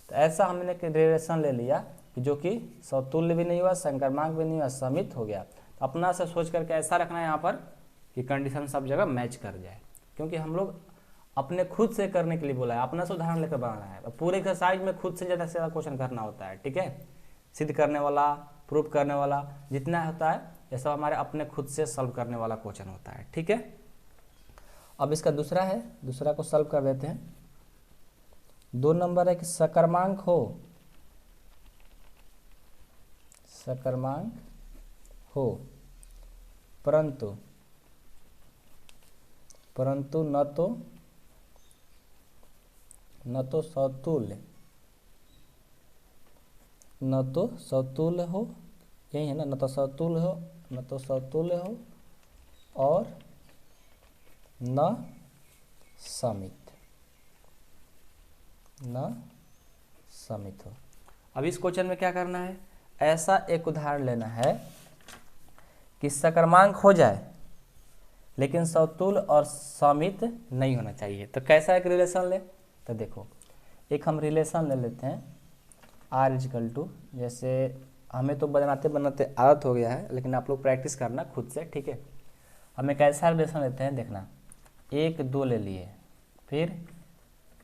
तो ऐसा हमने एक रिलेशन ले लिया कि जो कि समतुल्य भी नहीं हुआ, संक्रमांक भी नहीं हुआ, समित हो गया। तो अपना से सोच करके ऐसा रखना है यहाँ पर कि कंडीशन सब जगह मैच कर जाए, क्योंकि हम लोग अपने खुद से करने के लिए बोला है, अपना से उदाहरण लेकर बनाना है। पूरे एक्सरसाइज में खुद से ज़्यादा से ज़्यादा क्वेश्चन करना होता है, ठीक है। सिद्ध करने वाला, प्रूफ करने वाला जितना होता है, ये सब हमारे अपने खुद से सॉल्व करने वाला क्वेश्चन होता है, ठीक है। अब इसका दूसरा है, दूसरा को सॉल्व कर देते हैं। 2 नंबर है कि सकर्मांक हो, सकर्मांक हो, परंतु न तो समतुल्य, न तो समतुल्य हो, यही है ना, न तो समतुल्य हो, न तो समतुल्य हो, और न समित, न समित हो। अब इस क्वेश्चन में क्या करना है, ऐसा एक उदाहरण लेना है कि सकर्मांक हो जाए लेकिन समतुल्य और समित नहीं होना चाहिए। तो कैसा एक रिलेशन ले, तो देखो, एक हम रिलेशन ले लेते हैं आर इजिकल टू, जैसे हमें तो बनाते बनाते आदत हो गया है, लेकिन आप लोग प्रैक्टिस करना खुद से, ठीक है। हम एक ऐसा रिलेशन लेते हैं, देखना 1 2 ले लिए, फिर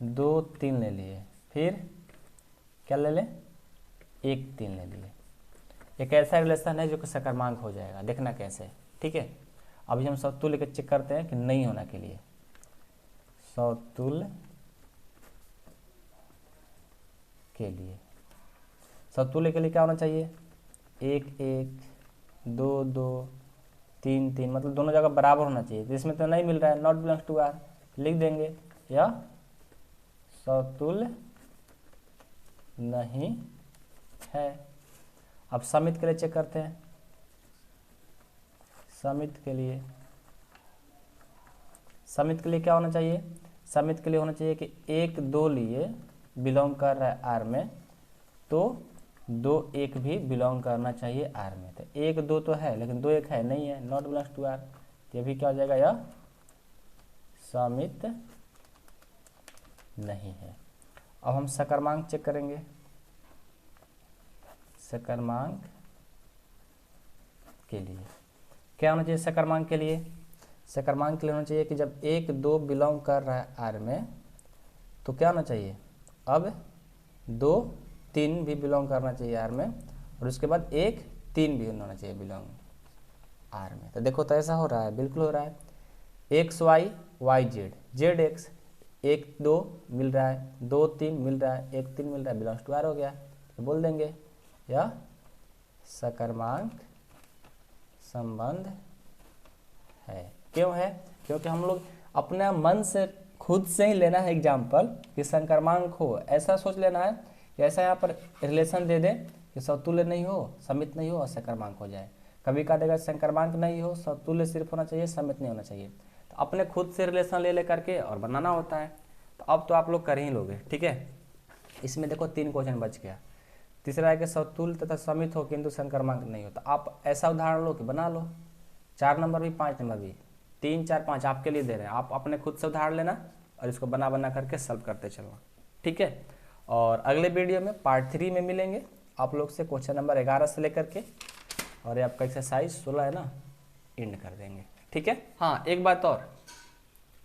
2 3 ले लिए, फिर क्या ले लें 1 3 ले लिए। एक ऐसा रिलेशन है जो कि सकर्मांक हो जाएगा, देखना कैसे, ठीक है। अभी हम समतुल्य के चेक करते हैं कि नहीं होना के लिए, समतुल्य के लिए, समतुल्य के लिए क्या होना चाहिए 1 1 2 2 3 3, मतलब दोनों जगह बराबर होना चाहिए। तो इसमें तो नहीं मिल रहा है, नॉट बिलोंग्स टू आर, लिख देंगे या समतुल्य नहीं है। अब समित के लिए चेक करते हैं, समित के लिए, समित के लिए क्या होना चाहिए, समित के लिए होना चाहिए कि 1 2 लिए बिलोंग कर रहा है आर में, तो 2 1 भी बिलोंग करना चाहिए आर में। तो 1 2 तो है लेकिन 2 1 है नहीं है, नॉट बिलोंग्स टू आर, ये भी क्या हो जाएगा, यह समित नहीं है। अब हम सकर्मांक चेक करेंगे। सकर्मांक के लिए क्या होना चाहिए? सकर्मांक के लिए होना चाहिए कि जब 1 2 बिलोंग कर रहा है आर में तो क्या होना चाहिए? अब 2 3 भी बिलोंग करना चाहिए आर में, और उसके बाद 1 3 भी होना चाहिए बिलोंग आर में। तो देखो तो ऐसा हो रहा है, बिल्कुल हो रहा है। X y y z, z x 1 2 मिल रहा है, 2 3 मिल रहा है, 1 3 मिल रहा है, बिलोंग्स टू आर हो गया। तो बोल देंगे यह सकर्मांक संबंध है। क्यों है? क्योंकि हम लोग अपने मन से खुद से ही लेना है एग्जाम्पल कि संकर्मांक हो, ऐसा सोच लेना है कि ऐसा यहाँ पर रिलेशन दे दे कि समतुल्य नहीं हो, समित नहीं हो और सकर्मांक हो जाए। कभी का देगा संकर्मांक नहीं हो, समतुल्य सिर्फ होना चाहिए, समित नहीं होना चाहिए। तो अपने खुद से रिलेशन ले करके और बनाना होता है। तो अब तो आप लोग कर ही लोगे, ठीक है। इसमें देखो 3 क्वेश्चन बच गया। तीसरा है कि समतुल्य तथा समित हो किंतु संकर्मांक नहीं हो। तो आप ऐसा उदाहरण लो कि बना लो, 4 नंबर भी 5 नंबर भी, 3 4 5 आपके लिए दे रहे हैं, आप अपने खुद से उदाहरण लेना और इसको बना करके सॉल्व करते चलना, ठीक है। और अगले वीडियो में पार्ट 3 में मिलेंगे आप लोग से, क्वेश्चन नंबर 11 से लेकर के, और ये आपका एक्सरसाइज 16 है ना, एंड कर देंगे, ठीक है। हाँ, एक बात और,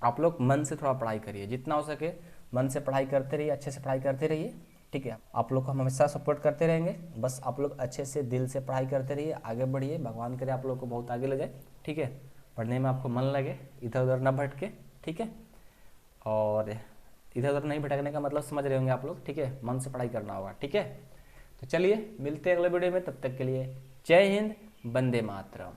आप लोग मन से थोड़ा पढ़ाई करिए, जितना हो सके मन से पढ़ाई करते रहिए, अच्छे से पढ़ाई करते रहिए, ठीक है। आप लोग को हम हमेशा सपोर्ट करते रहेंगे, बस आप लोग अच्छे से दिल से पढ़ाई करते रहिए, आगे बढ़िए, भगवान करे आप लोग को बहुत आगे ले जाए, ठीक है। पढ़ने में आपको मन लगे, इधर उधर न भटके, ठीक है। और इधर उधर नहीं भटकने का मतलब समझ रहे होंगे आप लोग, ठीक है। मन से पढ़ाई करना होगा, ठीक है। तो चलिए मिलते हैं अगले वीडियो में, तब तक के लिए जय हिंद, वंदे मातरम।